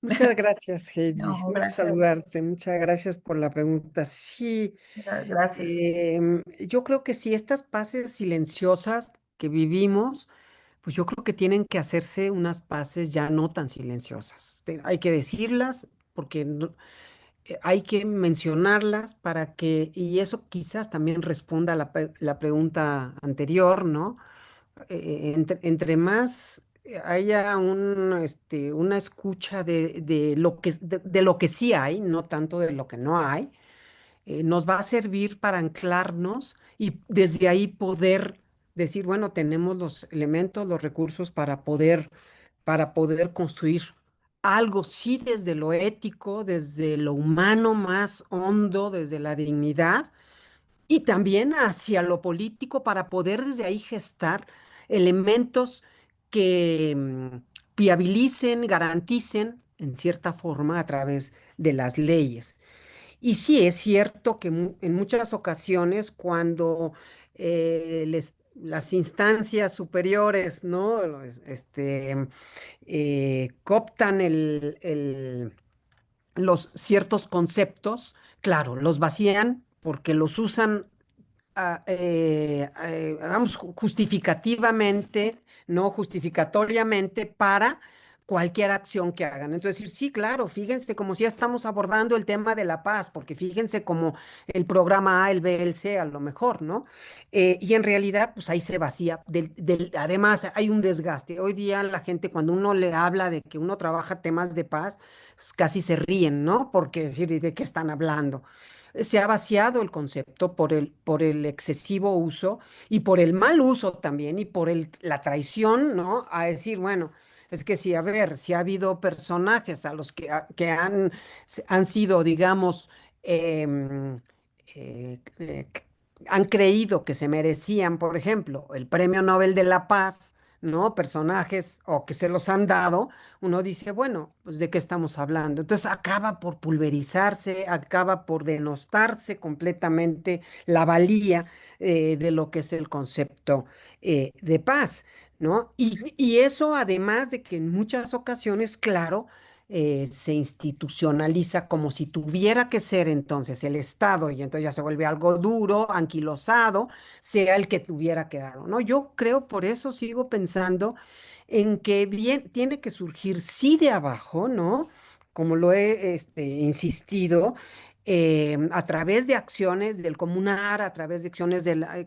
Muchas gracias, Heidi. No, Gusto gracias. saludarte. Muchas gracias por la pregunta. Sí, Gracias. yo creo que sí, estas paces silenciosas que vivimos, pues yo creo que tienen que hacerse unas paces ya no tan silenciosas. Hay que decirlas porque hay que mencionarlas y eso quizás también responda a la pregunta anterior, ¿no? entre más haya una escucha de lo que sí hay, no tanto de lo que no hay, nos va a servir para anclarnos y desde ahí poder decir, bueno, tenemos los elementos, los recursos para poder construir algo, sí, desde lo ético, desde lo humano más hondo, desde la dignidad, y también hacia lo político para poder desde ahí gestar elementos que viabilicen, garanticen, en cierta forma, a través de las leyes. Y sí, es cierto que en muchas ocasiones cuando las instancias superiores, ¿no? Cooptan los ciertos conceptos, claro, los vacían porque los usan vamos, justificativamente, no justificatoriamente para cualquier acción que hagan. Entonces, decir, sí, claro, fíjense como si ya estamos abordando el tema de la paz, porque fíjense como el programa A, el B, el C, a lo mejor, ¿no? Y en realidad, pues ahí se vacía. Además, hay un desgaste. Hoy día la gente, cuando uno le habla de que uno trabaja temas de paz, pues, casi se ríen, ¿no? Porque decir, ¿de qué están hablando? Se ha vaciado el concepto por el excesivo uso y por el mal uso también y por la traición, ¿no? A decir, bueno, es que sí, a ver, si ha habido personajes a los que han sido, digamos, em, han creído que se merecían, por ejemplo, el Premio Nobel de la Paz, ¿no? Personajes o que se los han dado, uno dice, bueno, pues ¿de qué estamos hablando? Entonces acaba por pulverizarse, acaba por denostarse completamente la valía de lo que es el concepto de paz, ¿no? Y eso además de que en muchas ocasiones, claro, se institucionaliza como si tuviera que ser entonces el Estado, y entonces ya se vuelve algo duro, anquilosado, sea el que tuviera que darlo, ¿no? Yo creo, por eso sigo pensando en que bien tiene que surgir sí de abajo, ¿no? Como lo he insistido, a través de acciones del comunar, a través de acciones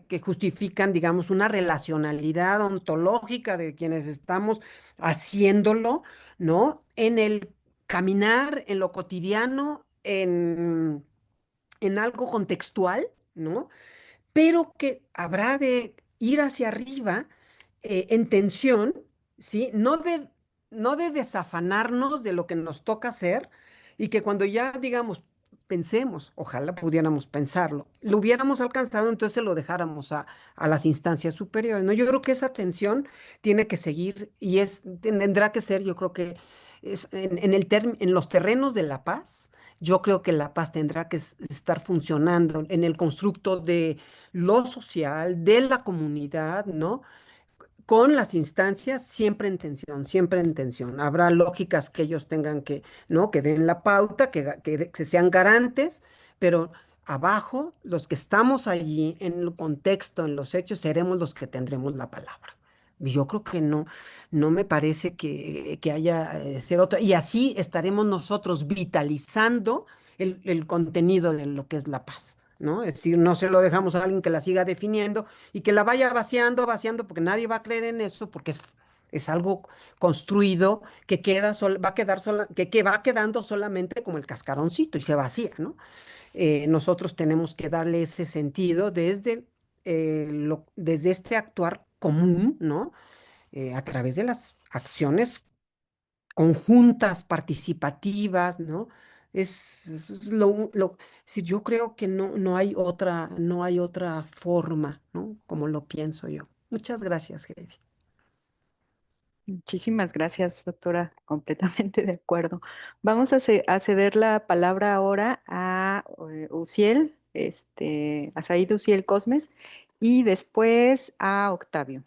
que justifican, digamos, una relacionalidad ontológica de quienes estamos haciéndolo, ¿no? En el caminar, en lo cotidiano, en algo contextual, ¿no? Pero que habrá de ir hacia arriba en tensión, ¿sí? No de desafanarnos de lo que nos toca hacer y que cuando ya, digamos, pensemos, ojalá pudiéramos pensarlo, lo hubiéramos alcanzado, entonces lo dejáramos a las instancias superiores, ¿no? Yo creo que esa tensión tiene que seguir y tendrá que ser, yo creo que en los terrenos de la paz, yo creo que la paz tendrá que estar funcionando en el constructo de lo social, de la comunidad, ¿no? Con las instancias siempre en tensión, siempre en tensión. Habrá lógicas que ellos tengan que, ¿no? Que den la pauta, que sean garantes, pero abajo, los que estamos allí en el contexto, en los hechos, seremos los que tendremos la palabra. Y yo creo que no me parece que haya ser otra. Y así estaremos nosotros vitalizando el contenido de lo que es la paz. ¿No? Es decir, no se lo dejamos a alguien que la siga definiendo y que la vaya vaciando, vaciando, porque nadie va a creer en eso, porque es algo construido que va a quedar que va quedando solamente como el cascaroncito y se vacía, ¿no? Nosotros tenemos que darle ese sentido desde este actuar común, ¿no? A través de las acciones conjuntas, participativas, ¿no? Es si yo creo que no hay otra forma, ¿no? Como lo pienso yo. Muchas gracias, Heidi. Muchísimas gracias, doctora. Completamente de acuerdo. Vamos a ceder la palabra ahora a Uciel, a Said Uciel Cosmes, y después a Octavio.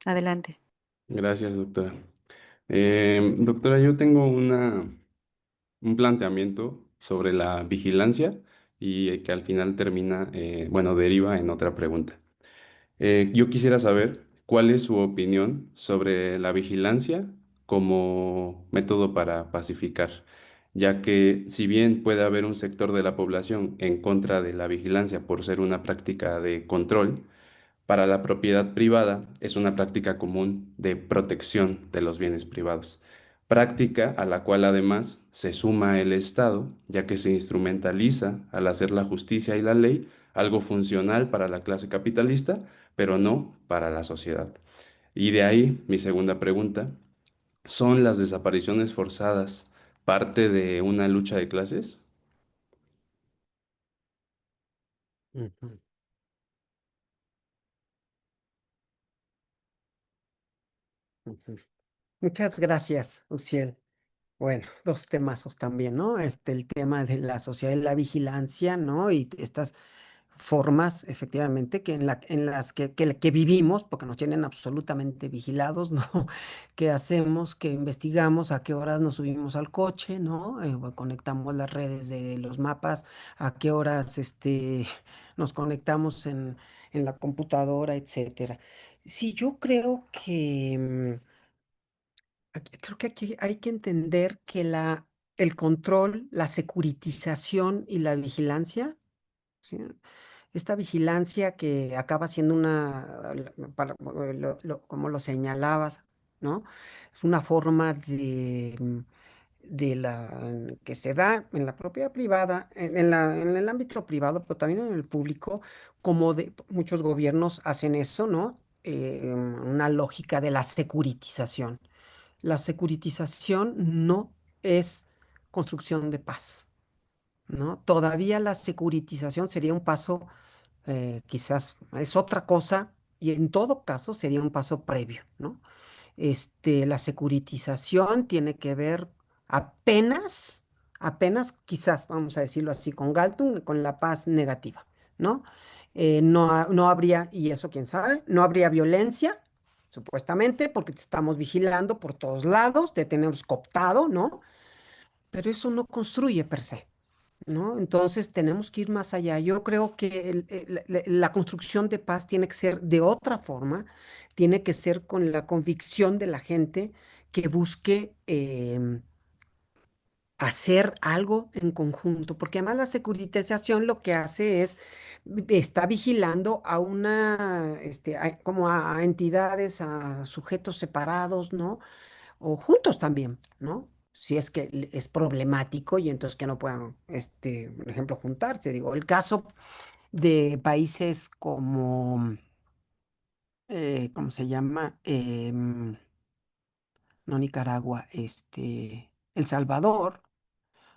Adelante. Gracias, doctora. Doctora, yo tengo un planteamiento sobre la vigilancia y que al final termina, bueno, deriva en otra pregunta. Yo quisiera saber cuál es su opinión sobre la vigilancia como método para pacificar, ya que si bien puede haber un sector de la población en contra de la vigilancia por ser una práctica de control, Para la propiedad privada es una práctica común de protección de los bienes privados, práctica a la cual además se suma el Estado, ya que se instrumentaliza al hacer la justicia y la ley algo funcional para la clase capitalista, pero no para la sociedad. Y de ahí mi segunda pregunta, ¿son las desapariciones forzadas parte de una lucha de clases? Ujú, ujú. Muchas gracias, Uciel. Bueno, dos temazos también, ¿no? El tema de la sociedad de la vigilancia, ¿no? Y estas formas, efectivamente, en las que vivimos, porque nos tienen absolutamente vigilados, ¿no? ¿Qué hacemos? ¿Qué investigamos? ¿A qué horas nos subimos al coche? ¿No? O conectamos las redes de los mapas, ¿a qué horas nos conectamos en la computadora, etcétera? Sí, yo creo que creo que aquí hay que entender que el control, la securitización y la vigilancia, ¿sí? Esta vigilancia que acaba siendo como lo señalabas, ¿no? Es una forma que se da en la propiedad privada, en el ámbito privado, pero también en el público, como de muchos gobiernos hacen eso, ¿no? Una lógica de la securitización. La securitización no es construcción de paz, ¿no? Todavía la securitización sería un paso, quizás es otra cosa, y en todo caso sería un paso previo, ¿no? La securitización tiene que ver apenas, apenas, quizás, vamos a decirlo así, con Galtung, con la paz negativa, ¿no? No habría, y eso quién sabe, no habría violencia, supuestamente, porque te estamos vigilando por todos lados, te tenemos cooptado, ¿no? Pero eso no construye per se, ¿no? Entonces tenemos que ir más allá. Yo creo que la construcción de paz tiene que ser de otra forma, tiene que ser con la convicción de la gente que busque hacer algo en conjunto, porque además la securitización lo que hace es, está vigilando a como a entidades, a sujetos separados, ¿no? O juntos también, ¿no? Si es que es problemático y entonces que no puedan, por ejemplo, juntarse. Digo, el caso de países como, ¿cómo se llama? No Nicaragua, El Salvador,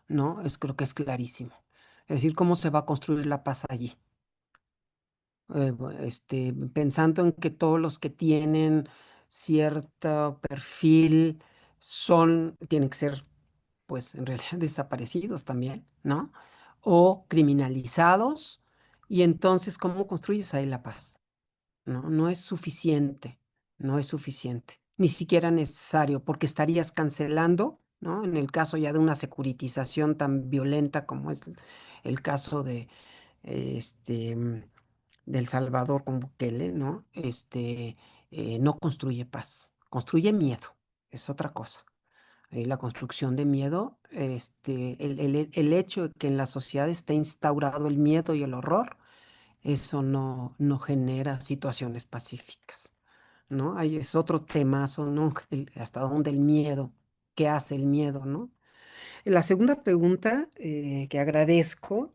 ¿no? Creo que es clarísimo. Es decir, ¿cómo se va a construir la paz allí? Pensando en que todos los que tienen cierto perfil tienen que ser, pues, en realidad desaparecidos también, ¿no? O criminalizados. Y entonces, ¿cómo construyes ahí la paz? ¿No? No es suficiente, no es suficiente, ni siquiera necesario, porque estarías cancelando, ¿no? En el caso ya de una securitización tan violenta como es el caso este, mm, del Salvador con Bukele, ¿no? No construye paz, construye miedo, es otra cosa. La construcción de miedo, el hecho de que en la sociedad esté instaurado el miedo y el horror, eso no genera situaciones pacíficas, ¿no? Ahí es otro temazo, ¿no? Hasta dónde el miedo, qué hace el miedo, ¿no? La segunda pregunta que agradezco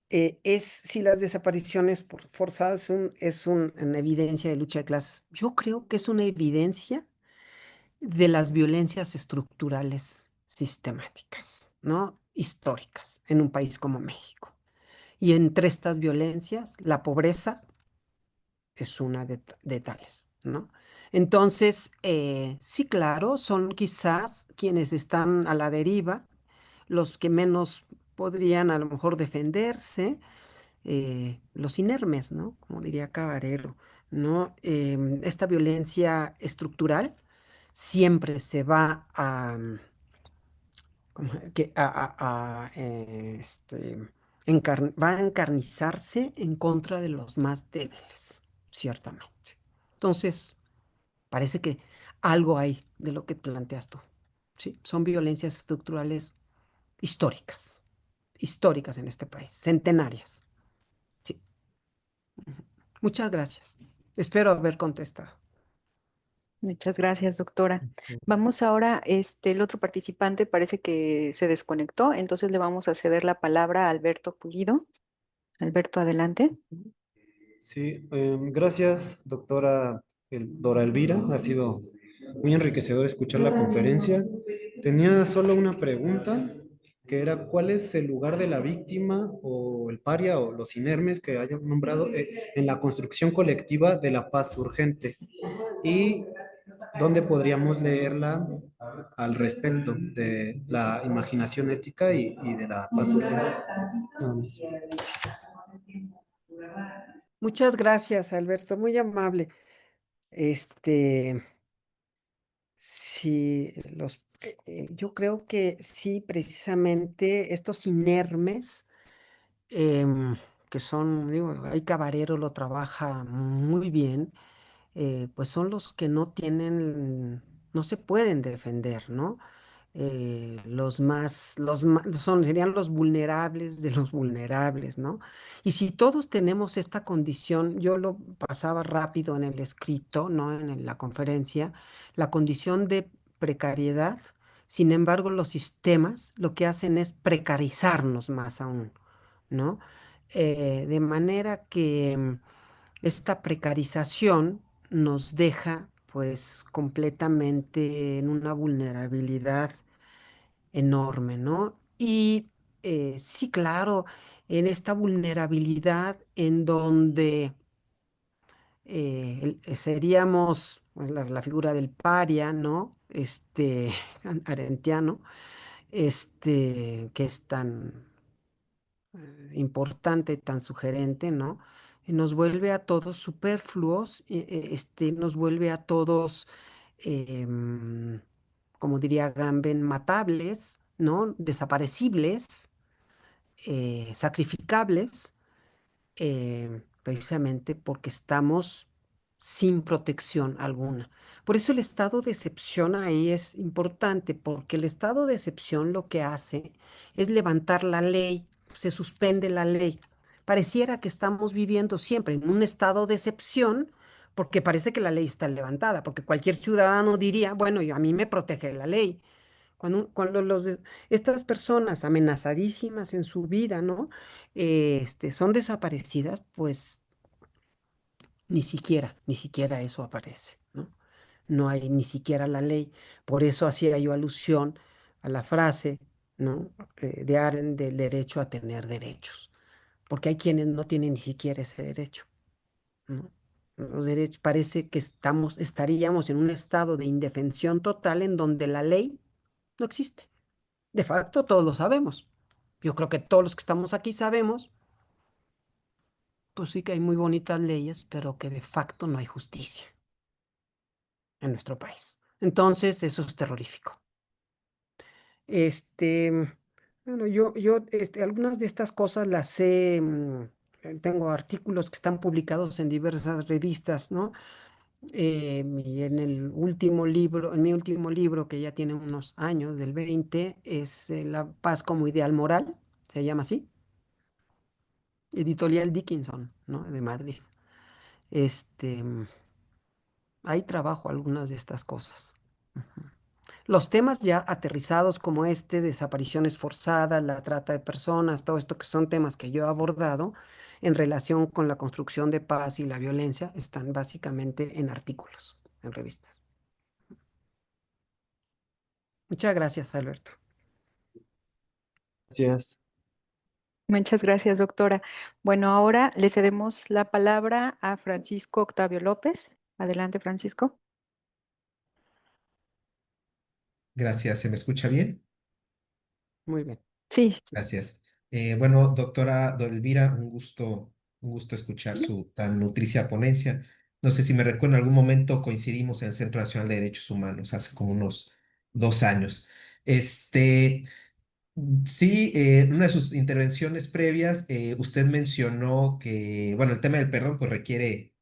es si las desapariciones forzadas una evidencia de lucha de clases. Yo creo que es una evidencia de las violencias estructurales sistemáticas, ¿no? Históricas en un país como México. Y entre estas violencias, la pobreza es una de tales, ¿no? Entonces, sí, claro, son quizás quienes están a la deriva, los que menos podrían a lo mejor defenderse, los inermes, ¿no? Como diría Cabarero, ¿no? Esta violencia estructural siempre se va va a encarnizarse en contra de los más débiles, ciertamente. Entonces, parece que algo hay de lo que planteas tú. ¿Sí? Son violencias estructurales históricas, históricas en este país, centenarias. Sí. Muchas gracias. Espero haber contestado. Muchas gracias, doctora. Vamos ahora, el otro participante parece que se desconectó, entonces le vamos a ceder la palabra a Alberto Pulido. Alberto, adelante. Sí, gracias, doctora Dora Elvira. Ha sido muy enriquecedor escuchar la conferencia. Tenía solo una pregunta, que era ¿cuál es el lugar de la víctima o el paria o los inermes que hayan nombrado en la construcción colectiva de la paz urgente? ¿Y dónde podríamos leerla al respecto de la imaginación ética y de la paz urgente? Nada más. Muchas gracias, Alberto, muy amable. Este, sí, yo creo que sí, precisamente estos inermes, em, que son, digo, ahí Cabarero lo trabaja muy bien, pues son los que no tienen, no se pueden defender, ¿no? Serían los vulnerables de los vulnerables, ¿no? Y si todos tenemos esta condición, yo lo pasaba rápido en el escrito, ¿no? En la conferencia, la condición de precariedad, sin embargo, los sistemas lo que hacen es precarizarnos más aún, ¿no? De manera que esta precarización nos deja pues completamente en una vulnerabilidad enorme, ¿no? Y sí, claro, en esta vulnerabilidad en donde seríamos pues, la figura del paria, ¿no? Arentiano, que es tan importante, tan sugerente, ¿no? Nos vuelve a todos superfluos, nos vuelve a todos, em, como diría Gamben, matables, ¿no? Desaparecibles, sacrificables, precisamente porque estamos sin protección alguna. Por eso el estado de excepción ahí es importante, porque el estado de excepción lo que hace es levantar la ley, se suspende la ley. Pareciera que estamos viviendo siempre en un estado de excepción, porque parece que la ley está levantada, porque cualquier ciudadano diría, bueno, a mí me protege la ley. Cuando estas personas amenazadísimas en su vida, ¿no? Son desaparecidas, pues ni siquiera eso aparece, ¿no? No hay ni siquiera la ley. Por eso hacía yo alusión a la frase, ¿no? De Arendt del derecho a tener derechos, porque hay quienes no tienen ni siquiera ese derecho, ¿no? Los derechos, parece que estaríamos en un estado de indefensión total en donde la ley no existe. De facto, todos lo sabemos. Yo creo que todos los que estamos aquí sabemos, pues sí que hay muy bonitas leyes, pero que de facto no hay justicia en nuestro país. Entonces, eso es terrorífico. Este, bueno, algunas de estas cosas las he, tengo artículos que están publicados en diversas revistas, ¿no? Y en mi último libro, que ya tiene unos años, del 20, es La paz como ideal moral, se llama así. Editorial Dickinson, ¿no? De Madrid. Este, ahí trabajo algunas de estas cosas. Ujú. Los temas ya aterrizados como desapariciones forzadas, la trata de personas, todo esto que son temas que yo he abordado en relación con la construcción de paz y la violencia, están básicamente en artículos, en revistas. Muchas gracias, Alberto. Gracias. Muchas gracias, doctora. Bueno, ahora le cedemos la palabra a Francisco Octavio López. Adelante, Francisco. Gracias, ¿se me escucha bien? Muy bien. Sí, Gracias. Bueno, doctora Elvira, un gusto escuchar su tan nutricia ponencia. No sé si me recuerdo, en algún momento coincidimos en el Centro Nacional de Derechos Humanos, hace como unos 2 años. Este, Sí, en una de sus intervenciones previas, usted mencionó que, bueno, el tema del perdón pues requiere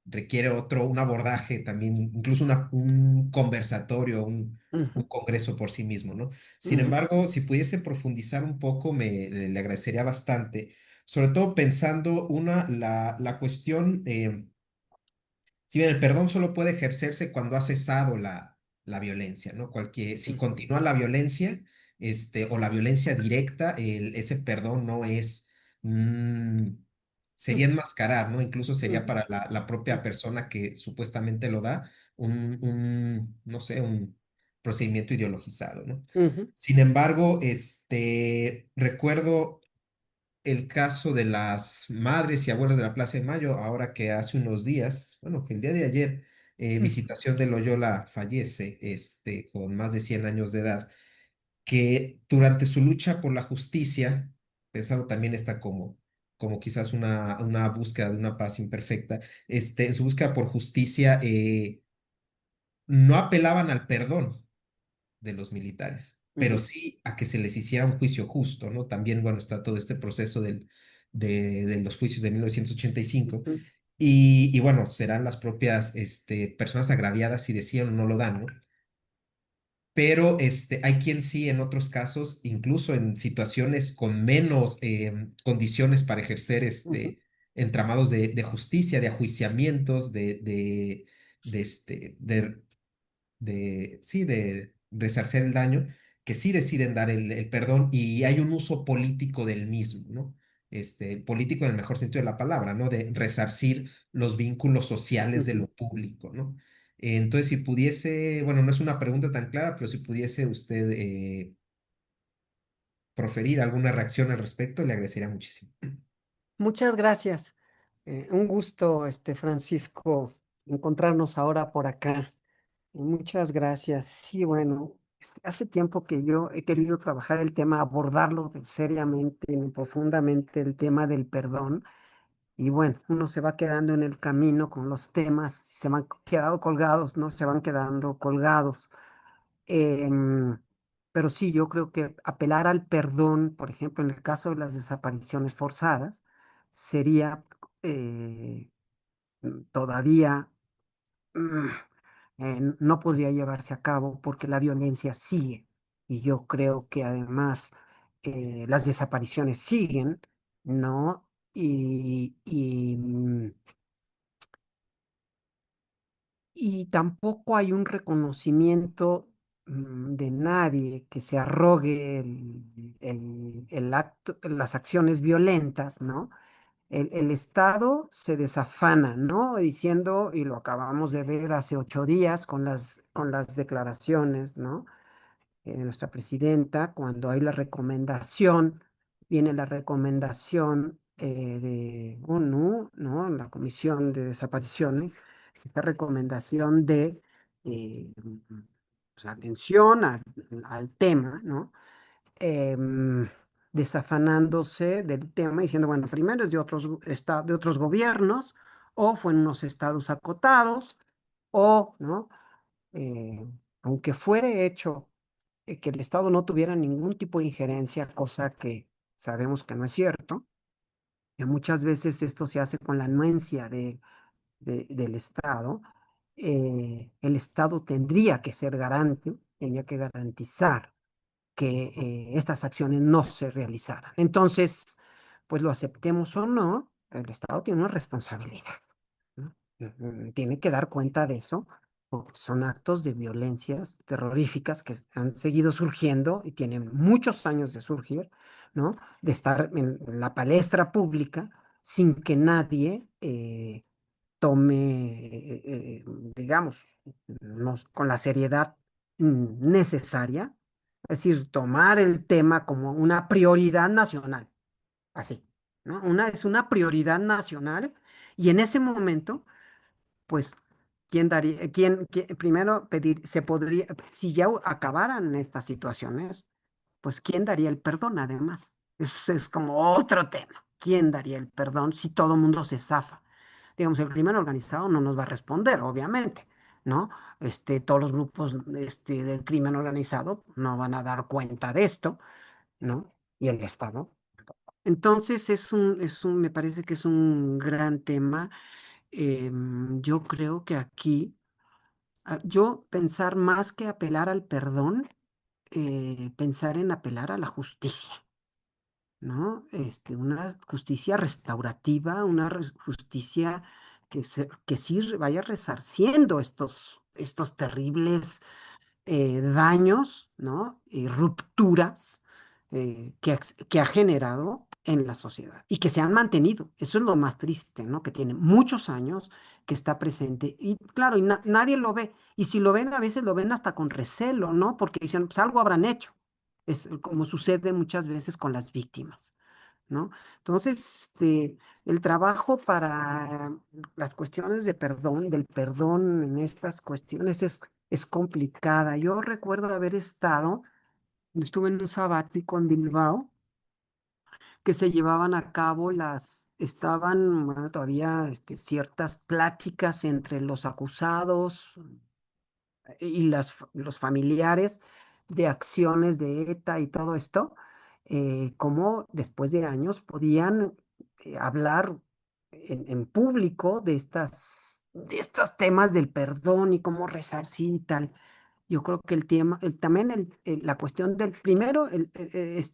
un abordaje también, incluso un conversatorio, un Ujú, congreso por sí mismo, ¿no? Sin ujú. embargo, si pudiese profundizar un poco, le agradecería bastante, sobre todo pensando la cuestión Si bien el perdón solo puede ejercerse cuando ha cesado la violencia, ¿no? Si continúa la violencia, o la violencia directa, ese perdón no es, mm, sería enmascarar, ¿no? Incluso sería para la propia persona que supuestamente lo da no sé, un procedimiento ideologizado, ¿no? Ujú, Sin embargo, recuerdo el caso de las madres y abuelas de la Plaza de Mayo, ahora que hace unos días, bueno, que el día de ayer, Visitación de Loyola fallece, con más de 100 años de edad, que durante su lucha por la justicia, pensando también está como quizás una búsqueda de una paz imperfecta, en su búsqueda por justicia, no apelaban al perdón de los militares, pero ujú, sí a que se les hiciera un juicio justo, ¿no? También, bueno, está todo este proceso de los juicios de 1985 ujú, y bueno, serán las propias personas agraviadas si decían o no lo dan, ¿no? Pero hay quien sí, en otros casos, incluso en situaciones con menos condiciones para ejercer ujú, entramados de justicia, de ajuiciamientos, de resarcir el daño, que sí deciden dar el perdón y hay un uso político del mismo, ¿no? Político en el mejor sentido de la palabra, ¿no? De resarcir los vínculos sociales de ujú. lo público, ¿no? Entonces, si pudiese, bueno, no es una pregunta tan clara, pero si pudiese usted proferir alguna reacción al respecto, le agradecería muchísimo. Muchas gracias. Un gusto, Francisco, encontrarnos ahora por acá. Muchas gracias. Sí, bueno, hace tiempo que yo he querido trabajar el tema, abordarlo seriamente y profundamente, el tema del perdón. Y bueno, uno se va quedando en el camino con los temas, se van quedando colgados, ¿no? Se van quedando colgados. Em, pero sí, yo creo que apelar al perdón, por ejemplo, en el caso de las desapariciones forzadas, sería eh, todavía mm, no podría llevarse a cabo porque la violencia sigue. Y yo creo que además las desapariciones siguen, ¿no? Y tampoco hay un reconocimiento de nadie que se arrogue el acto, las acciones violentas, ¿no? El Estado se desafana, ¿no? Diciendo, y lo acabamos de ver hace 8 días con las declaraciones, ¿no? De nuestra presidenta, cuando hay la recomendación, viene la recomendación de ONU, ¿no? La Comisión de Desapariciones, esta recomendación de pues, atención al tema, ¿no? em, desafanándose del tema, diciendo, bueno, primero es de de otros gobiernos, o fue en unos estados acotados, o, ¿no? Aunque fuere hecho que el Estado no tuviera ningún tipo de injerencia, cosa que sabemos que no es cierto, que muchas veces esto se hace con la anuencia del Estado, el Estado tendría que ser garante, tendría que garantizar que estas acciones no se realizaran. Entonces, pues lo aceptemos o no, el Estado tiene una responsabilidad, ¿no? Tiene que dar cuenta de eso, porque son actos de violencias terroríficas que han seguido surgiendo y tienen muchos años de surgir, ¿no? De estar en la palestra pública sin que nadie tome, digamos, con la seriedad necesaria, es decir, tomar el tema como una prioridad nacional, así, ¿no? Es una prioridad nacional y en ese momento, pues, ¿quién daría, primero pedir, se podría, si ya acabaran estas situaciones, pues, ¿quién daría el perdón además? Es como otro tema. ¿Quién daría el perdón si todo el mundo se zafa? Digamos, el crimen organizado no nos va a responder, obviamente, ¿no? Todos los grupos del crimen organizado no van a dar cuenta de esto, ¿no? Y el Estado. Entonces, me parece que es un gran tema. Yo creo que aquí, yo pensar más que apelar al perdón, pensar en apelar a la justicia. ¿No? Una justicia restaurativa, una justicia que sí vaya resarciendo estos terribles daños, ¿no? Y rupturas que ha generado en la sociedad y que se han mantenido. Eso es lo más triste, ¿no? Que tiene muchos años que está presente y claro, y nadie lo ve. Y si lo ven, a veces lo ven hasta con recelo, ¿no? Porque dicen, pues algo habrán hecho. Es como sucede muchas veces con las víctimas, ¿no? Entonces, el trabajo para las cuestiones del perdón en estas cuestiones es complicada. Yo recuerdo estuve en un sabático en Bilbao, que se llevaban a cabo bueno, todavía ciertas pláticas entre los acusados y los familiares de acciones de ETA y todo esto, cómo después de años podían hablar en público de estos temas del perdón y cómo resarcir y tal. Yo creo que también la cuestión del primero,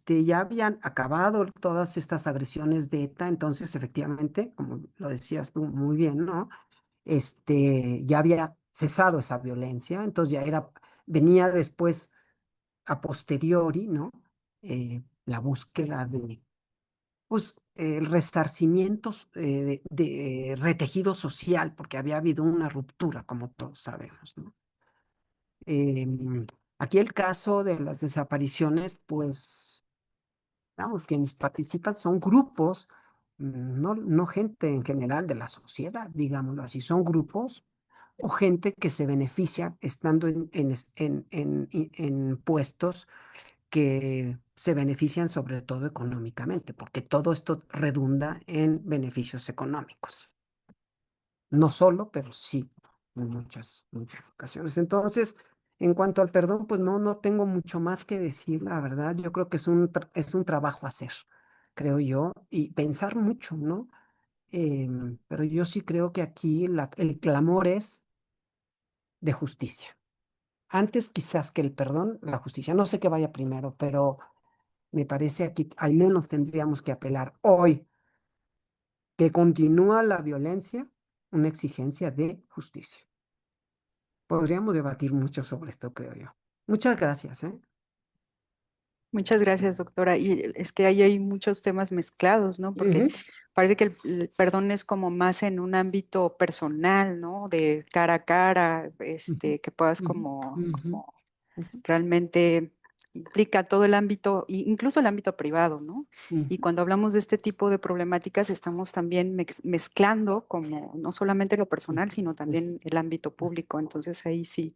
ya habían acabado todas estas agresiones de ETA, entonces efectivamente, como lo decías tú muy bien, ¿no? Ya había cesado esa violencia, entonces venía después, a posteriori, ¿no? La búsqueda de, pues, el resarcimiento de retejido social, porque había habido una ruptura, como todos sabemos, ¿no? Aquí el caso de las desapariciones, pues, vamos, quienes participan son grupos, no gente en general de la sociedad, digámoslo así, son grupos o gente que se beneficia estando en puestos que se benefician sobre todo económicamente, porque todo esto redunda en beneficios económicos. No solo, pero sí, en muchas ocasiones. Entonces, en cuanto al perdón, pues no tengo mucho más que decir, la verdad. Yo creo que es un trabajo a hacer, creo yo, y pensar mucho, ¿no? Pero yo sí creo que aquí el clamor es de justicia. Antes quizás que el perdón, la justicia. No sé qué vaya primero, pero me parece aquí al menos tendríamos que apelar hoy que continúa la violencia, una exigencia de justicia. Podríamos debatir mucho sobre esto, creo yo. Muchas gracias, ¿eh? Muchas gracias, doctora. Y es que ahí hay muchos temas mezclados, ¿no? Porque Ujú, parece que el perdón es como más en un ámbito personal, ¿no? De cara a cara, ujú, que puedas ujú, ujú, como ujú, realmente implica todo el ámbito, incluso el ámbito privado, ¿no? Y ujú, cuando hablamos de este tipo de problemáticas, estamos también mezclando como no solamente lo personal, sino también el ámbito público. Entonces ahí sí,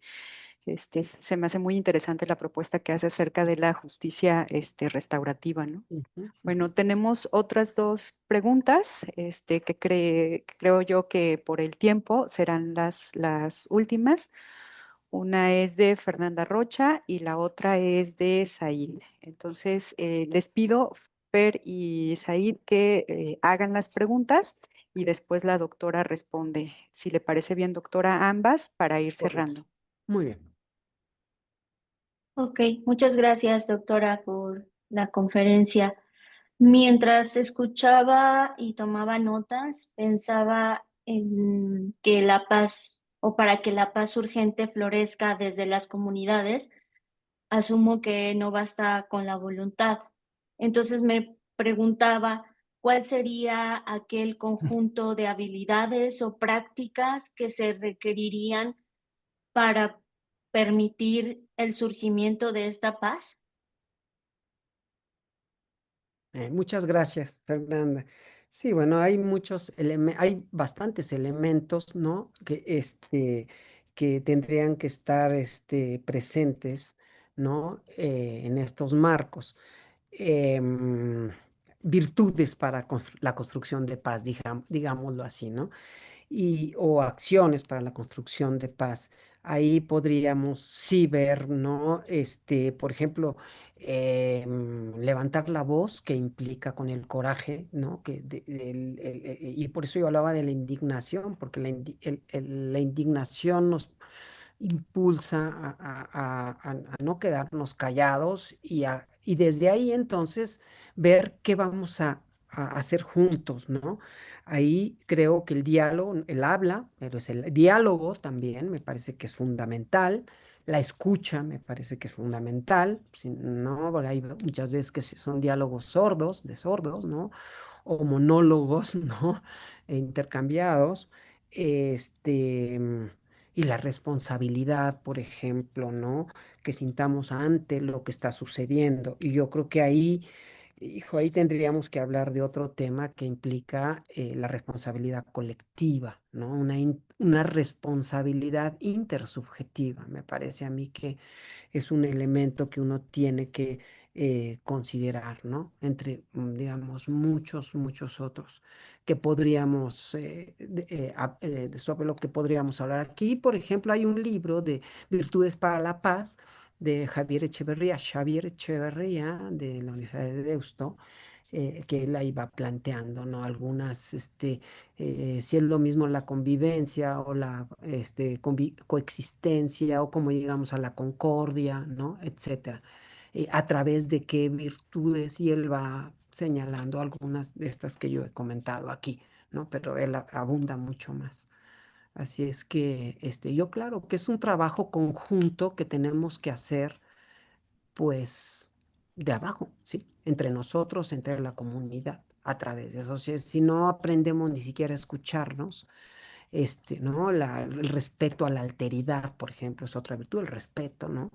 se me hace muy interesante la propuesta que hace acerca de la justicia, restaurativa, ¿no? ujú, ujú. Bueno, tenemos otras dos preguntas, que creo yo que por el tiempo serán las últimas. Una es de Fernanda Rocha y la otra es de Said. Entonces, les pido, Fer y Said, que hagan las preguntas y después la doctora responde. Si le parece bien, doctora, ambas para ir Correcto. cerrando. Muy bien. Ok, muchas gracias, doctora, por la conferencia. Mientras escuchaba y tomaba notas, pensaba en que la paz, o para que la paz urgente florezca desde las comunidades, asumo que no basta con la voluntad. Entonces me preguntaba, ¿cuál sería aquel conjunto de habilidades o prácticas que se requerirían para permitir el surgimiento de esta paz? Muchas gracias, Fernanda. Sí, bueno, hay bastantes elementos, ¿no? Que tendrían que estar presentes, ¿no? En estos marcos. Em, Virtudes para la construcción de paz, digámoslo así, ¿no? O acciones para la construcción de paz. Ahí podríamos sí ver, ¿no? Por ejemplo, levantar la voz que implica con el coraje, ¿no? Y por eso yo hablaba de la indignación, porque la indignación nos impulsa a no quedarnos callados y desde ahí entonces ver qué vamos hacer juntos, ¿no? Ahí creo que el diálogo, el habla, pero es el diálogo también, me parece que es fundamental. La escucha me parece que es fundamental, ¿no? Porque hay muchas veces que son diálogos sordos, de sordos, ¿no? O monólogos, ¿no? Intercambiados. Este, y la responsabilidad, por ejemplo, ¿no? Que sintamos ante lo que está sucediendo. Y yo creo que ahí, hijo, ahí tendríamos que hablar de otro tema que implica la responsabilidad colectiva, ¿no? Una responsabilidad intersubjetiva. Me parece a mí que es un elemento que uno tiene que considerar, ¿no? Entre, digamos, muchos otros que podríamos, sobre lo que podríamos hablar aquí. Por ejemplo, hay un libro de Virtudes para la Paz de Xavier Echeverría, de la Universidad de Deusto, que él ahí va planteando, ¿no? Algunas, si es lo mismo la convivencia o la coexistencia o cómo llegamos a la concordia, ¿no? Etcétera. A través de qué virtudes, y él va señalando algunas de estas que yo he comentado aquí, ¿no? Pero él abunda mucho más. Así es que yo claro que es un trabajo conjunto que tenemos que hacer, pues, de abajo, ¿sí? Entre nosotros, entre la comunidad, a través de eso. Si no aprendemos ni siquiera a escucharnos, ¿no? El respeto a la alteridad, por ejemplo, es otra virtud, el respeto, ¿no?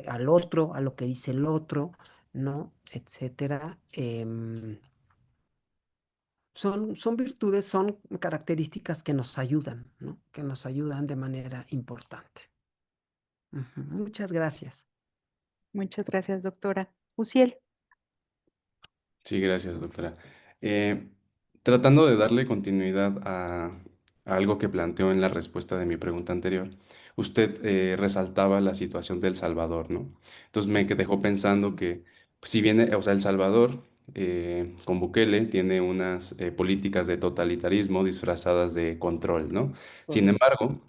Al otro, a lo que dice el otro, ¿no? Etcétera. Son virtudes, son características que nos ayudan, ¿no? Que nos ayudan de manera importante. Ujú. Muchas gracias. Muchas gracias, doctora. Uciel. Sí, gracias, doctora. Eh, Tratando de darle continuidad a algo que planteó en la respuesta de mi pregunta anterior, usted resaltaba la situación de El Salvador, ¿no? Entonces me dejó pensando que si bien, o sea, El Salvador con Bukele tiene unas políticas de totalitarismo disfrazadas de control, ¿no? Sin Correcto. embargo,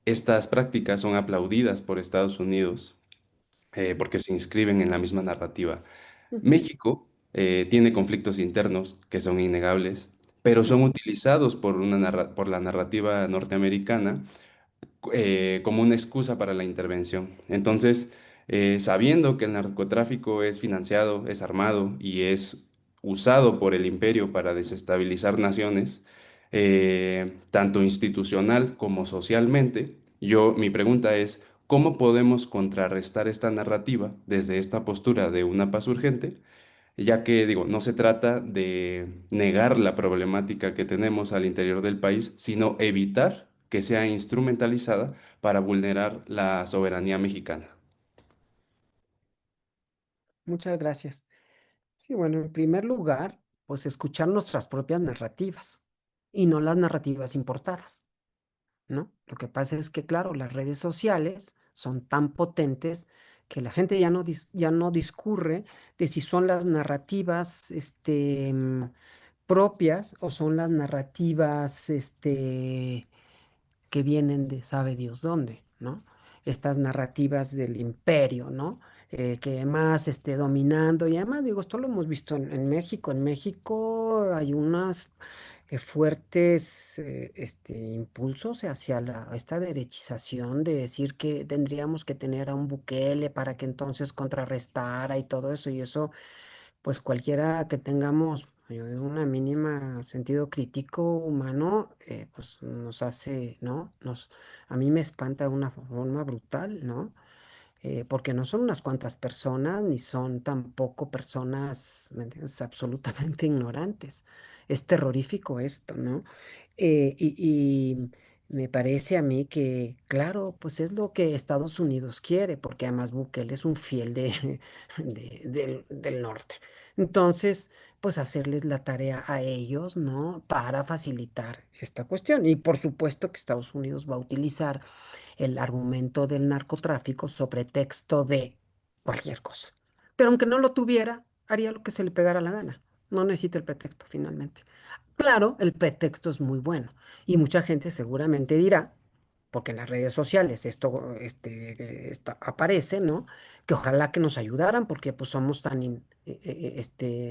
estas prácticas son aplaudidas por Estados Unidos porque se inscriben en la misma narrativa. Ujú. México tiene conflictos internos que son innegables, pero son utilizados por por la narrativa norteamericana como una excusa para la intervención. Entonces, sabiendo que el narcotráfico es financiado, es armado y es usado por el imperio para desestabilizar naciones, tanto institucional como socialmente, mi pregunta es, ¿cómo podemos contrarrestar esta narrativa desde esta postura de una paz urgente? Ya que, digo, no se trata de negar la problemática que tenemos al interior del país, sino evitar que sea instrumentalizada para vulnerar la soberanía mexicana. Muchas gracias. Sí, bueno, en primer lugar, pues escuchar nuestras propias narrativas y no las narrativas importadas, ¿no? Lo que pasa es que, claro, las redes sociales son tan potentes que la gente ya no discurre de si son las narrativas, propias o son las narrativas, que vienen de sabe Dios dónde, ¿no? Estas narrativas del imperio, ¿no? Que además esté dominando, y además digo, esto lo hemos visto en México. En México hay unas fuertes impulsos hacia esta derechización de decir que tendríamos que tener a un Bukele para que entonces contrarrestara y todo eso, y eso pues cualquiera que tengamos, yo digo, una mínima sentido crítico humano, pues nos hace, ¿no? A mí me espanta de una forma brutal, ¿no? Porque no son unas cuantas personas, ni son tampoco personas, ¿me entiendes?, absolutamente ignorantes. Es terrorífico esto, ¿no? Y me parece a mí que, claro, pues es lo que Estados Unidos quiere, porque además Bukele es un fiel del norte. Entonces, pues hacerles la tarea a ellos, ¿no? Para facilitar esta cuestión. Y por supuesto que Estados Unidos va a utilizar el argumento del narcotráfico sobre texto de cualquier cosa. Pero aunque no lo tuviera, haría lo que se le pegara la gana. No necesita el pretexto finalmente. Claro, el pretexto es muy bueno y mucha gente seguramente dirá, porque en las redes sociales esto, aparece, ¿no? Que ojalá que nos ayudaran porque pues somos tan,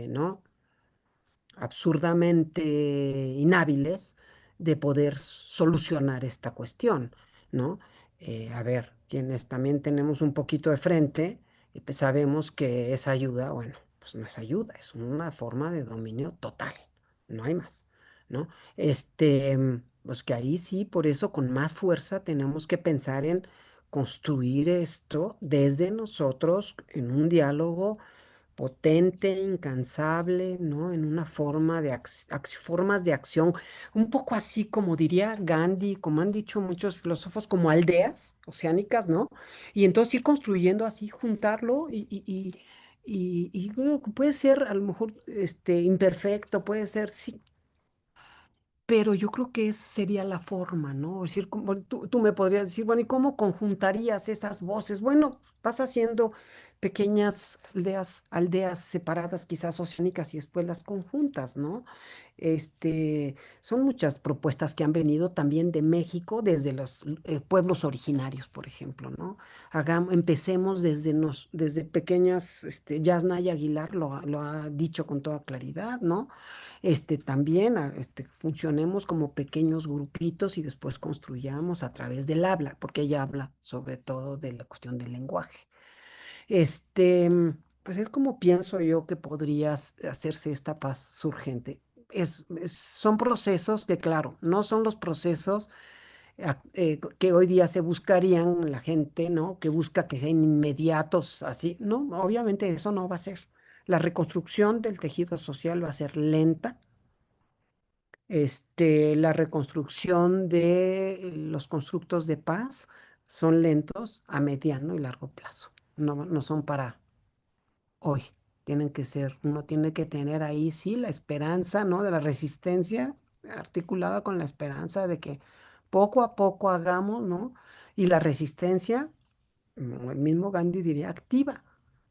¿no? absurdamente inhábiles de poder solucionar esta cuestión, ¿no? A ver, quienes también tenemos un poquito de frente, pues sabemos que esa ayuda, bueno, pues no es ayuda, es una forma de dominio total, no hay más, ¿no? Pues que ahí sí, por eso con más fuerza tenemos que pensar en construir esto desde nosotros en un diálogo potente, incansable, ¿no? En una forma de formas de acción, un poco así como diría Gandhi, como han dicho muchos filósofos, como aldeas oceánicas, ¿no? Y entonces ir construyendo así, juntarlo y bueno, que puede ser a lo mejor imperfecto, puede ser, sí, pero yo creo que esa sería la forma, ¿no? Es decir, como tú me podrías decir, bueno, ¿y cómo conjuntarías esas voces? Bueno, vas haciendo pequeñas aldeas separadas, quizás oceánicas, y después las conjuntas, ¿no? Son muchas propuestas que han venido también de México, desde los pueblos originarios, por ejemplo, ¿no? Empecemos desde pequeñas, Yasnaya Aguilar lo ha dicho con toda claridad, ¿no? También funcionemos como pequeños grupitos y después construyamos a través del habla, porque ella habla sobre todo de la cuestión del lenguaje. Este, pues es como pienso yo que podría hacerse esta paz surgente. Son procesos que, claro, no son los procesos que hoy día se buscarían la gente, ¿no? Que busca que sean inmediatos, así. No, obviamente eso no va a ser. La reconstrucción del tejido social va a ser lenta. La reconstrucción de los constructos de paz son lentos a mediano y largo plazo. No, no son para hoy. Tienen que ser, uno tiene que tener ahí, sí, la esperanza, ¿no? De la resistencia articulada con la esperanza de que poco a poco hagamos, ¿no? Y la resistencia, el mismo Gandhi diría, activa.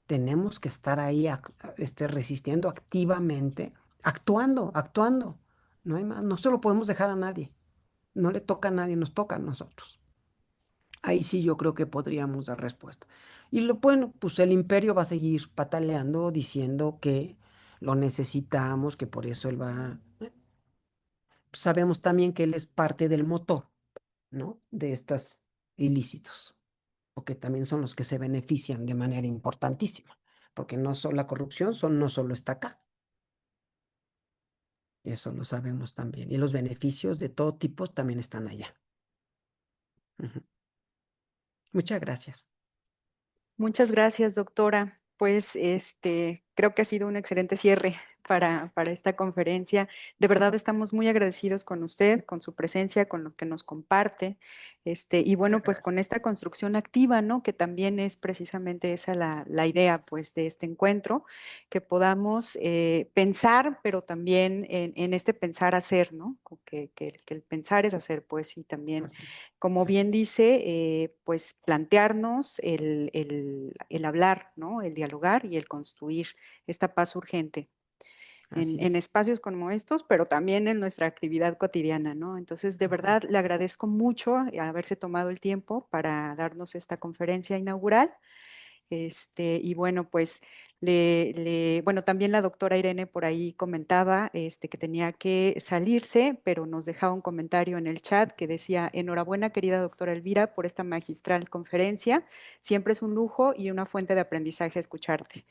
Tenemos que estar ahí resistiendo activamente, actuando. No hay más, no se lo podemos dejar a nadie. No le toca a nadie, nos toca a nosotros. Ahí sí yo creo que podríamos dar respuesta. Y bueno, pues el imperio va a seguir pataleando, diciendo que lo necesitamos, que por eso él va. Sabemos también que él es parte del motor, ¿no? De estos ilícitos, porque también son los que se benefician de manera importantísima, porque no solo la corrupción no solo está acá, eso lo sabemos también, y los beneficios de todo tipo también están allá. Ujú. Muchas gracias. Muchas gracias, doctora. Pues creo que ha sido un excelente cierre para esta conferencia. De verdad estamos muy agradecidos con usted, con su presencia, con lo que nos comparte. Y bueno, pues con esta construcción activa, ¿no? Que también es precisamente esa la idea, pues, de este encuentro, que podamos pensar, pero también en este pensar hacer, ¿no? Que el pensar es hacer, pues, y también Así es. como bien dice, pues plantearnos el hablar, ¿no? El dialogar y el construir esta paz urgente Así en es. espacios como estos, pero también en nuestra actividad cotidiana, ¿no? Entonces, de verdad, le agradezco mucho haberse tomado el tiempo para darnos esta conferencia inaugural. Y bueno, pues bueno, también la doctora Irene por ahí comentaba que tenía que salirse, pero nos dejaba un comentario en el chat que decía: enhorabuena, querida doctora Elvira, por esta magistral conferencia. Siempre es un lujo y una fuente de aprendizaje escucharte.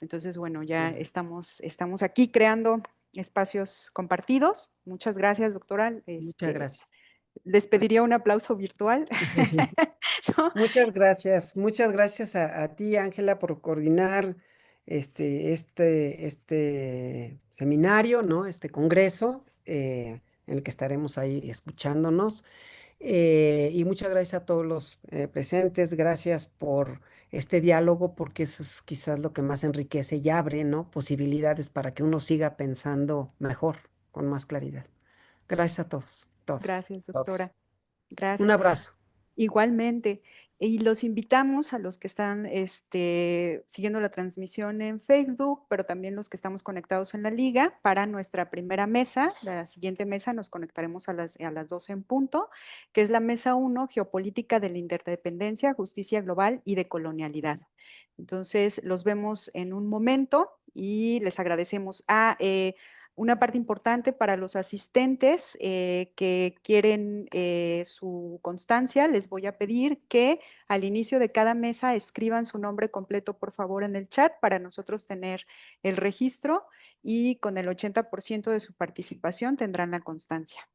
Entonces, bueno, ya estamos aquí creando espacios compartidos. Muchas gracias, doctora. Muchas gracias. Les Pues, pediría un aplauso virtual. ¿No? muchas gracias a ti, Ángela, por coordinar este seminario, ¿no? Este congreso, en el que estaremos ahí escuchándonos. Y muchas gracias a todos los presentes, gracias por este diálogo, porque eso es quizás lo que más enriquece y abre, ¿no? Posibilidades para que uno siga pensando mejor, con más claridad. Gracias a todos, todas, Gracias, todos. doctora. Un Gracias. abrazo. Igualmente. Y los invitamos a los que están siguiendo la transmisión en Facebook, pero también los que estamos conectados en la liga para nuestra primera mesa. La siguiente mesa nos conectaremos a las 12 en punto, que es la mesa 1, Geopolítica de la Interdependencia, Justicia Global y Decolonialidad. Entonces, los vemos en un momento y les agradecemos. Una parte importante para los asistentes que quieren su constancia, les voy a pedir que al inicio de cada mesa escriban su nombre completo, por favor, en el chat para nosotros tener el registro, y con el 80% de su participación tendrán la constancia.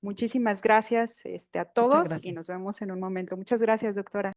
Muchísimas gracias a todos y nos vemos en un momento. Muchas gracias, doctora.